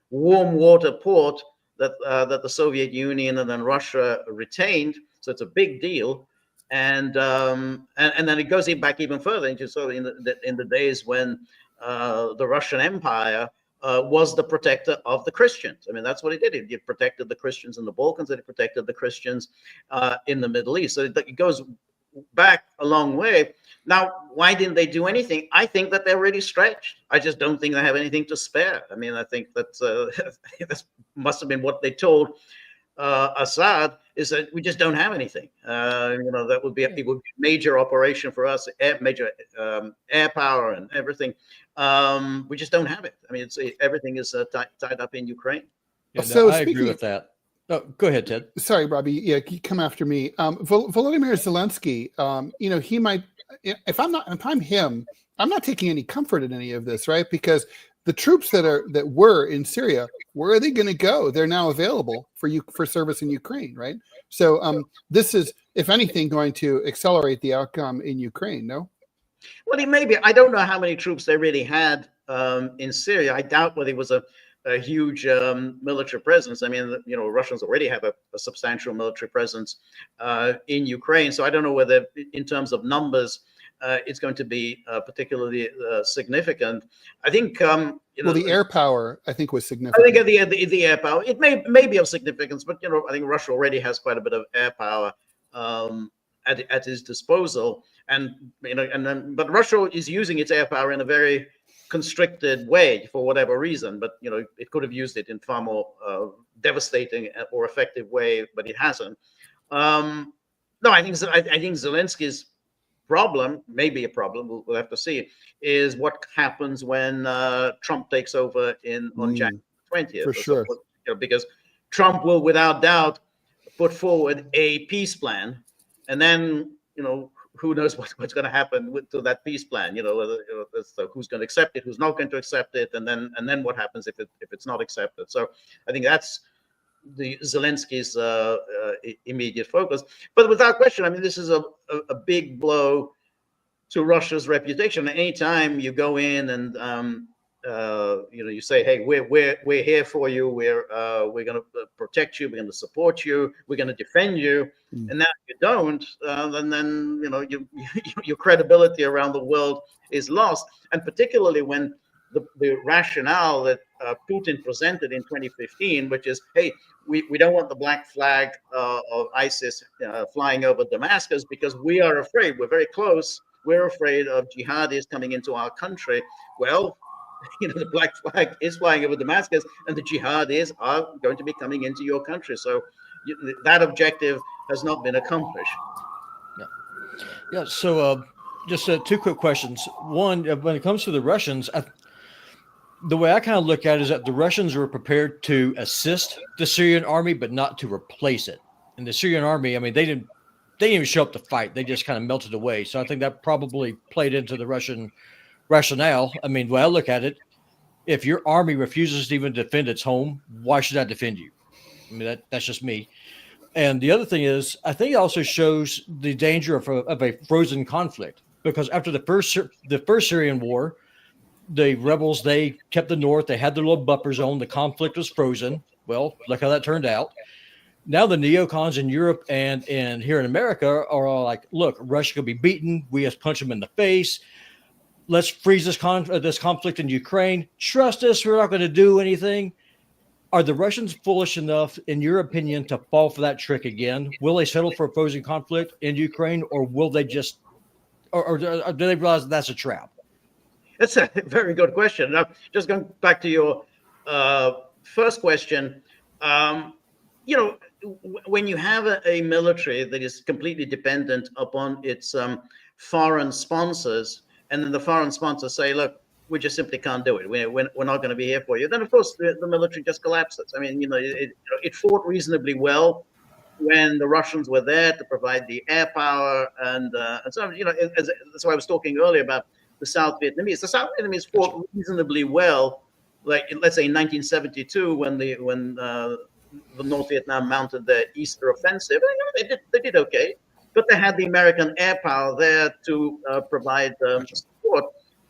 warm water port that the Soviet Union and then Russia retained. So it's a big deal. And then it goes back even further into sort of in the days when the Russian Empire was the protector of the Christians. I mean, that's what it did. It protected the Christians in the Balkans, and it protected the Christians in the Middle East. So it goes back a long way. Now, why didn't they do anything? I think that they're really stretched. I just don't think they have anything to spare. I mean, I think that that must have been what they told Assad, is that we just don't have anything. That would be a major operation for us, major air power and everything. We just don't have it. I mean, everything is tied up in Ukraine. Yeah, so I agree with that. Oh, go ahead, Ted. Sorry, Robby. Yeah, you come after me. Volodymyr Zelensky, he might. If I'm him, I'm not taking any comfort in any of this, right? Because the troops that were in Syria, where are they going to go? They're now available for service in Ukraine, right? So this is, if anything, going to accelerate the outcome in Ukraine. No. Well, it may be. I don't know how many troops they really had in Syria. I doubt whether it was a huge military presence. I mean, Russians already have a substantial military presence in Ukraine. So I don't know whether, in terms of numbers, it's going to be particularly significant. I think. The air power, I think, was significant. I think the air power, it may be of significance, but I think Russia already has quite a bit of air power at his disposal, but Russia is using its air power in a very constricted way for whatever reason, but it could have used it in far more devastating or effective way, but it hasn't. No, I think Zelensky's problem, maybe a problem, we'll have to see, is what happens when Trump takes over on January 20th. For sure. Because Trump will, without doubt, put forward a peace plan, and then who knows what's going to happen to that peace plan? Who's going to accept it, who's not going to accept it, and then what happens if it's not accepted? So I think that's the Zelensky's immediate focus. But without question, I mean, this is a big blow to Russia's reputation. Anytime you go in and you say, hey, we're here for you, we're going to protect you, we're going to support you, we're going to defend you, and now if you don't, then your credibility around the world is lost. And particularly when the rationale that Putin presented in 2015, which is, hey, we don't want the black flag of ISIS flying over Damascus because we are afraid, we're very close, we're afraid of jihadis coming into our country. Well, the black flag is flying over Damascus, and the jihadis are going to be coming into your country. So that objective has not been accomplished. Yeah. So just 2 quick questions. One, when it comes to the Russians, the way I kind of look at it is that the Russians were prepared to assist the Syrian army, but not to replace it. And the Syrian army, I mean, they didn't even show up to fight. They just kind of melted away. So I think that probably played into the Russian rationale. I mean, when I look at it, if your army refuses to even defend its home, why should I defend you? I mean, that's just me. And the other thing is, I think it also shows the danger of a frozen conflict, because after the first Syrian war, the rebels, they kept the north. They had their little buffer zone. The conflict was frozen. Well, look how that turned out. Now the neocons in Europe and here in America are all like, look, Russia could be beaten. We just punch them in the face. Let's freeze this conflict in Ukraine. Trust us, we're not going to do anything. Are the Russians foolish enough, in your opinion, to fall for that trick again? Will they settle for a frozen conflict in Ukraine, or will they just, or do they realize that's a trap? That's a very good question. Now, just going back to your first question, when you have a military that is completely dependent upon its foreign sponsors, and then the foreign sponsors say, look, we just simply can't do it. We're not going to be here for you. Then, of course, the military just collapses. I mean, it fought reasonably well when the Russians were there to provide the air power. And so, that's why I was talking earlier about the South Vietnamese. The South Vietnamese fought reasonably well, like, let's say in 1972, when the North Vietnam mounted their Easter offensive. They did okay. But they had the American air power there to provide support.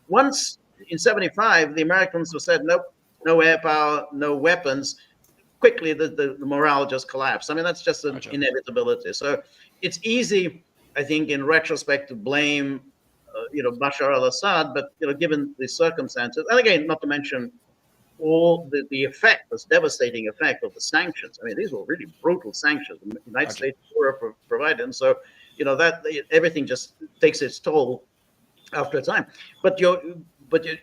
Once in 75, the Americans said, nope, no air power, no weapons. Quickly, the morale just collapsed. I mean, that's just an inevitability. So it's easy, I think, in retrospect, to blame, Bashar al-Assad, but, given the circumstances, and again, not to mention all the effect, this devastating effect of the sanctions. I mean, these were really brutal sanctions. The United States were provided, and so that everything just takes its toll after a time. But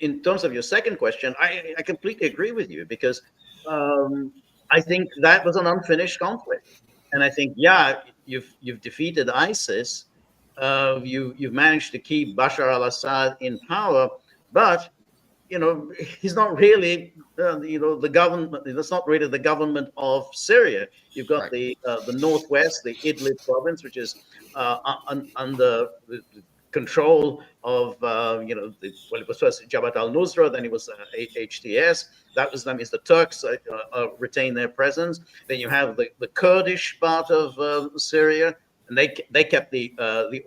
in terms of your second question, I completely agree with you, because I think that was an unfinished conflict, and I think you've defeated ISIS, you've managed to keep Bashar al-Assad in power, but he's not really, the government. That's not really the government of Syria. You've got the northwest, the Idlib province, which is under the control of, it was first Jabhat al-Nusra, then it was HTS. That was them. Is the Turks retain their presence. Then you have the Kurdish part of Syria, and they kept the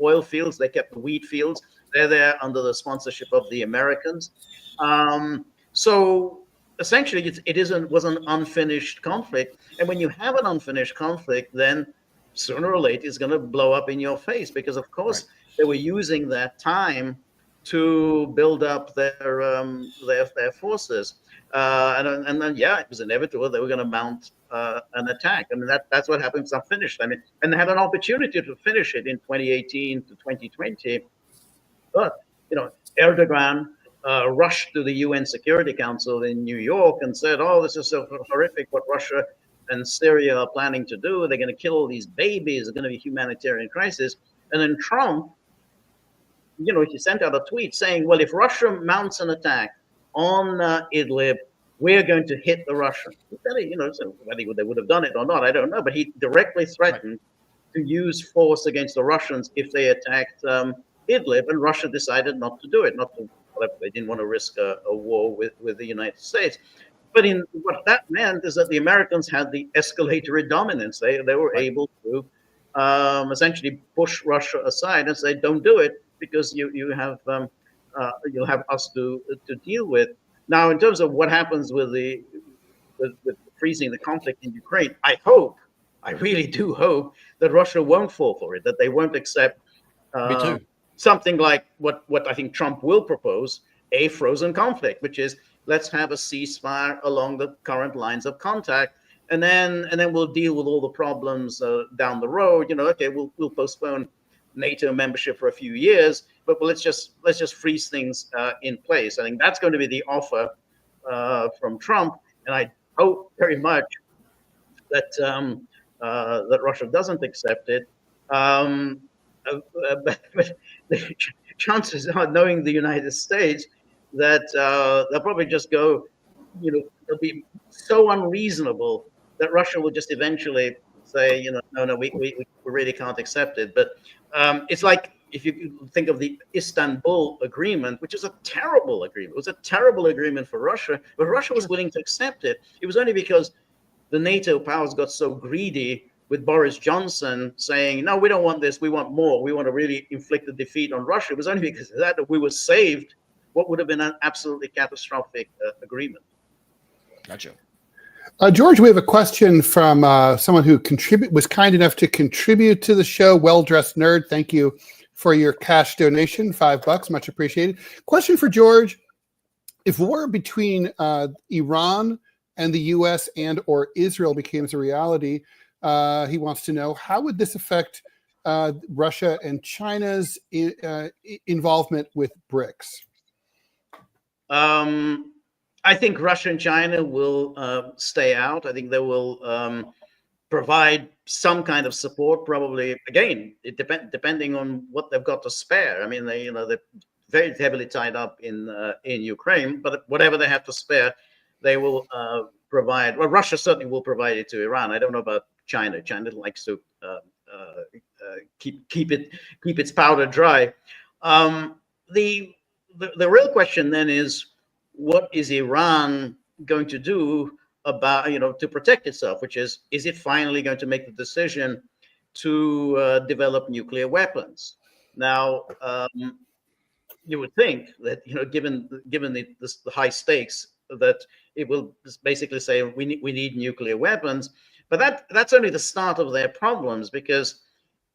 oil fields, they kept the wheat fields. They're there under the sponsorship of the Americans. So essentially, it was an unfinished conflict. And when you have an unfinished conflict, then sooner or later it's going to blow up in your face, because, of course, they were using that time to build up their forces. And then, it was inevitable they were going to mount an attack. I mean, that's what happened. It's unfinished. I mean, and they had an opportunity to finish it in 2018 to 2020. But, Erdogan rushed to the UN Security Council in New York and said, oh, this is so horrific what Russia and Syria are planning to do. They're going to kill all these babies. It's going to be a humanitarian crisis. And then Trump, he sent out a tweet saying, well, if Russia mounts an attack on Idlib, we're going to hit the Russians. So whether they would have done it or not, I don't know. But he directly threatened to use force against the Russians if they attacked Idlib, and Russia decided not to do it. They didn't want to risk a war with the United States. But what that meant is that the Americans had the escalatory dominance. They were able to essentially push Russia aside and say, don't do it, because you'll have us to deal with. Now, in terms of what happens with freezing the conflict in Ukraine, I really do hope that Russia won't fall for it, that they won't accept something like what I think Trump will propose, a frozen conflict, which is, let's have a ceasefire along the current lines of contact, and then we'll deal with all the problems down the road. We'll postpone NATO membership for a few years, but let's just freeze things in place. I think that's going to be the offer from Trump, and I hope very much that that Russia doesn't accept it. But the chances are, knowing the United States, that they'll probably just go, they'll be so unreasonable that Russia will just eventually say, no, we really can't accept it. But it's like, if you think of the Istanbul Agreement, which is a terrible agreement. It was a terrible agreement for Russia, but Russia was willing to accept it. It was only because the NATO powers got so greedy with Boris Johnson saying, no, we don't want this, we want more. We want to really inflict a defeat on Russia. It was only because of that we were saved what would have been an absolutely catastrophic agreement. Gotcha. George, we have a question from someone who was kind enough to contribute to the show. Well-dressed nerd, thank you for your cash donation, $5, much appreciated. Question for George: if war between Iran and the U.S. and or Israel becomes a reality, he wants to know, how would this affect Russia and China's involvement with BRICS? I think Russia and China will stay out. I think they will provide some kind of support, probably. Again, depending on what they've got to spare. I mean, they're very heavily tied up in Ukraine, but whatever they have to spare, they will provide. Well, Russia certainly will provide it to Iran. I don't know about China. China likes to keep its powder dry. The real question then is, what is Iran going to do about, to protect itself, which is it finally going to make the decision to develop nuclear weapons? Now, you would think that, given the high stakes, that it will basically say we need nuclear weapons. But that's only the start of their problems, because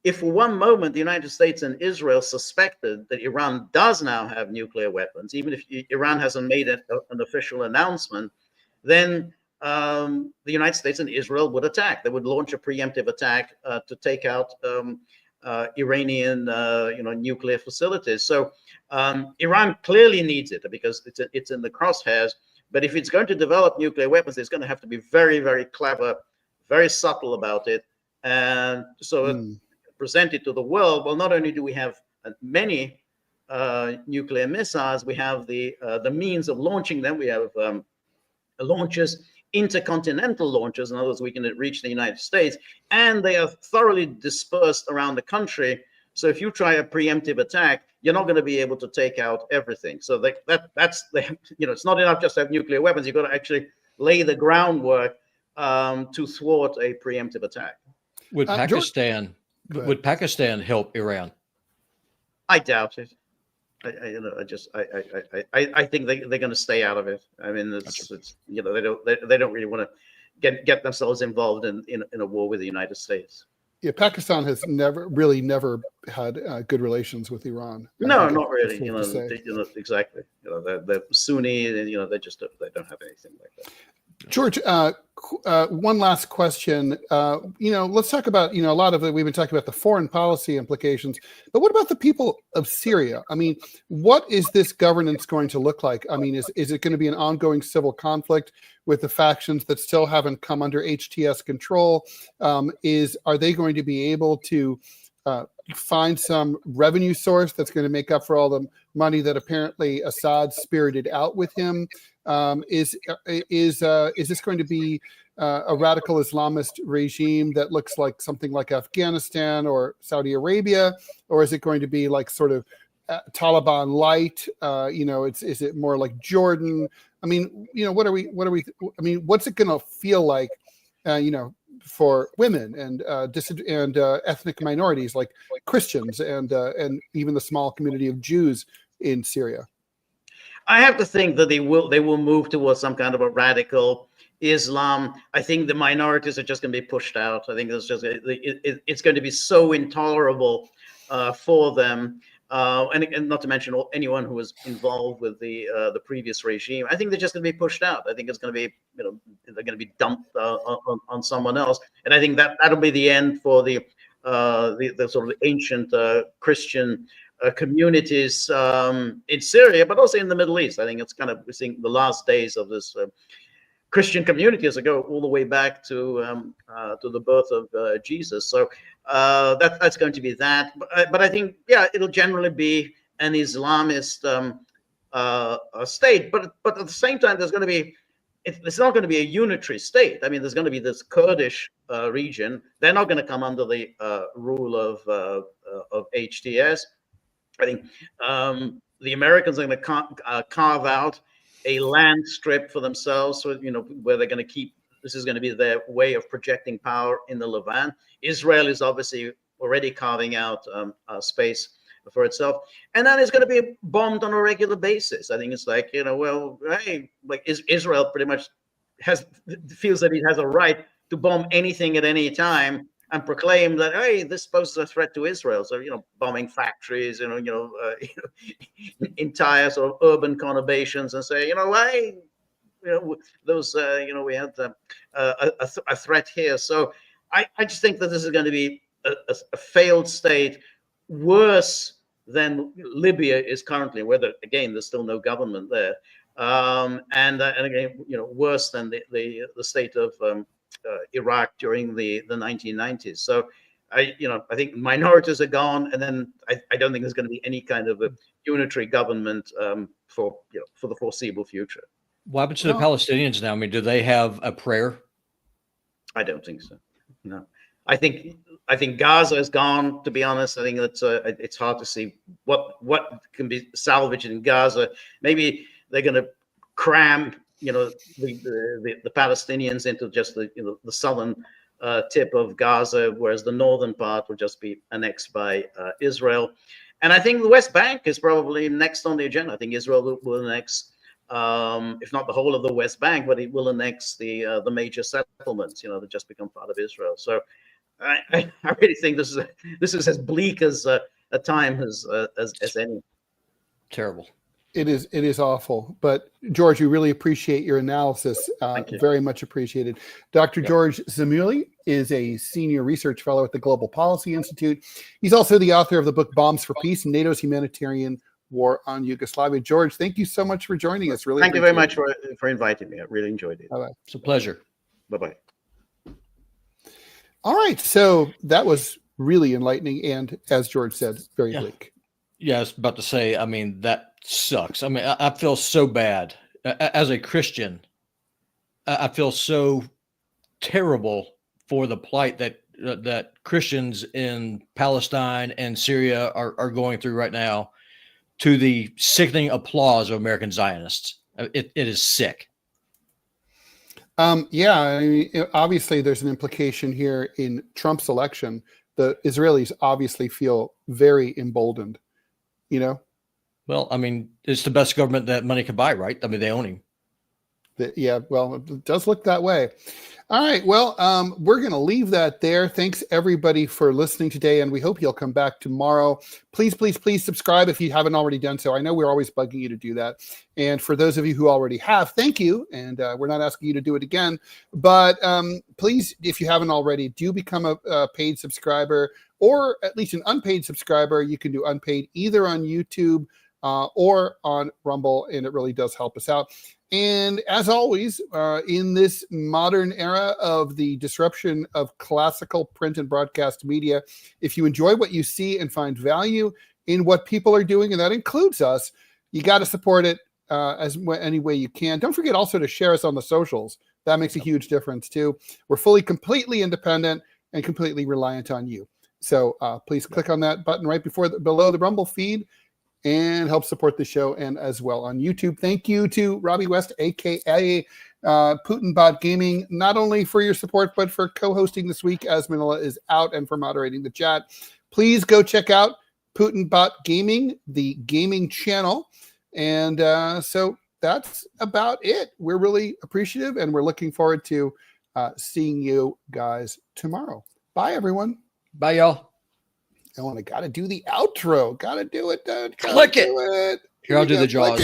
if for one moment the United States and Israel suspected that Iran does now have nuclear weapons, even if Iran hasn't made an official announcement, then the United States and Israel would attack. They would launch a preemptive attack to take out Iranian, nuclear facilities. So Iran clearly needs it because it's in the crosshairs. But if it's going to develop nuclear weapons, it's going to have to be very, very clever, very subtle about it, and so present it to the world. Well, not only do we have many nuclear missiles, we have the means of launching them. We have launches, intercontinental launches. In other words, we can reach the United States, and they are thoroughly dispersed around the country. So if you try a preemptive attack, you're not going to be able to take out everything. So it's not enough just to have nuclear weapons. You've got to actually lay the groundwork to thwart a preemptive attack. Would Pakistan help Iran? I doubt it. I think they're going to stay out of it. I mean, it's they don't really want to get themselves involved in a war with the United States. Yeah, Pakistan has never had good relations with Iran. No, not really. Exactly. They're Sunni, and they don't have anything like that. George, one last question. Let's talk about, a lot of it. We've been talking about the foreign policy implications, but what about the people of Syria? I mean, what is this governance going to look like? I mean, is it going to be an ongoing civil conflict with the factions that still haven't come under HTS control? Are they going to be able to find some revenue source that's going to make up for all the money that apparently Assad spirited out with him? Is this going to be a radical Islamist regime that looks like something like Afghanistan or Saudi Arabia, or is it going to be like sort of Taliban light? Is it more like Jordan? I mean, what's it going to feel like? For women and ethnic minorities like Christians and even the small community of Jews in Syria? I have to think that they will move towards some kind of a radical Islam. I think the minorities are just going to be pushed out. I think it's going to be so intolerable for them, and not to mention anyone who was involved with the previous regime. I think they're just going to be pushed out. I think it's going to be they're going to be dumped on someone else, and I think that'll be the end for the sort of ancient Christian communities in Syria, but also in the Middle East. I think we're seeing the last days of this Christian community as I go all the way back to the birth of Jesus. So that's going to be that. But I think, it'll generally be an Islamist state. But at the same time, there's going to be it's not going to be a unitary state. I mean, there's going to be this Kurdish region. They're not going to come under the rule of HTS. I think the Americans are going to carve out a land strip for themselves, so where they're going to keep. This is going to be their way of projecting power in the Levant. Israel is obviously already carving out space for itself, and then it's going to be bombed on a regular basis. I think it's like, well, hey, like Israel pretty much feels that it has a right to bomb anything at any time and proclaim that, hey, this poses a threat to Israel. So bombing factories, entire sort of urban conurbations, and say, hey, those, we had a threat here. So I just think that this is going to be a failed state, worse than Libya is currently, whether again there's still no government there, and again worse than the state of Iraq during the 1990s. So I think minorities are gone, and then I don't think there's going to be any kind of a unitary government for the foreseeable future. What happens to the Palestinians now? I mean, do they have a prayer? I don't think so. No, I think Gaza is gone. To be honest, I think that's it's hard to see what can be salvaged in Gaza. Maybe they're going to cram the Palestinians into just the southern tip of Gaza, whereas the northern part will just be annexed by Israel. And I think the West Bank is probably next on the agenda. I think Israel will annex, if not the whole of the West Bank, but it will annex the major settlements, that just become part of Israel. So I really think this is as bleak as a time as any. Terrible. It is awful. But George, we really appreciate your analysis. Thank you. Very much appreciated. Dr. George Szamuely is a senior research fellow at the Global Policy Institute. He's also the author of the book Bombs for Peace, NATO's Humanitarian War on Yugoslavia. George, thank you so much for joining us. Really, thank you very much for inviting me. I really enjoyed it. Bye-bye. It's a pleasure. Bye-bye. All right, so that was really enlightening, and as George said, very bleak. Yeah, I was about to say, I mean, that sucks. I mean, I feel so bad. As a Christian, I feel so terrible for the plight that Christians in Palestine and Syria are going through right now, to the sickening applause of American Zionists. It is sick. Yeah, I mean, obviously there's an implication here in Trump's election. The Israelis obviously feel very emboldened, Well, I mean, it's the best government that money can buy, right? I mean, they own him. Yeah, well, it does look that way. All right, well, we're going to leave that there. Thanks, everybody, for listening today, and we hope you'll come back tomorrow. Please, please, please subscribe if you haven't already done so. I know we're always bugging you to do that. And for those of you who already have, thank you, and we're not asking you to do it again. But please, if you haven't already, do become a paid subscriber, or at least an unpaid subscriber. You can do unpaid either on YouTube or on Rumble, and it really does help us out. And as always, in this modern era of the disruption of classical print and broadcast media, if you enjoy what you see and find value in what people are doing, and that includes us, you got to support it any way you can. Don't forget also to share us on the socials. That makes a huge difference too. We're completely independent and completely reliant on you. So please click on that button right below the Rumble feed and help support the show, and as well on YouTube. Thank you to Robby West, aka Putinbot Gaming, not only for your support, but for co-hosting this week as Manila is out, and for moderating the chat. Please go check out Putinbot Gaming, the gaming channel. And so that's about it. We're really appreciative, and we're looking forward to seeing you guys tomorrow. Bye, everyone. Bye, y'all. I got to do the outro. Got to do it, dude. Click it. Here, I'll do the jaws.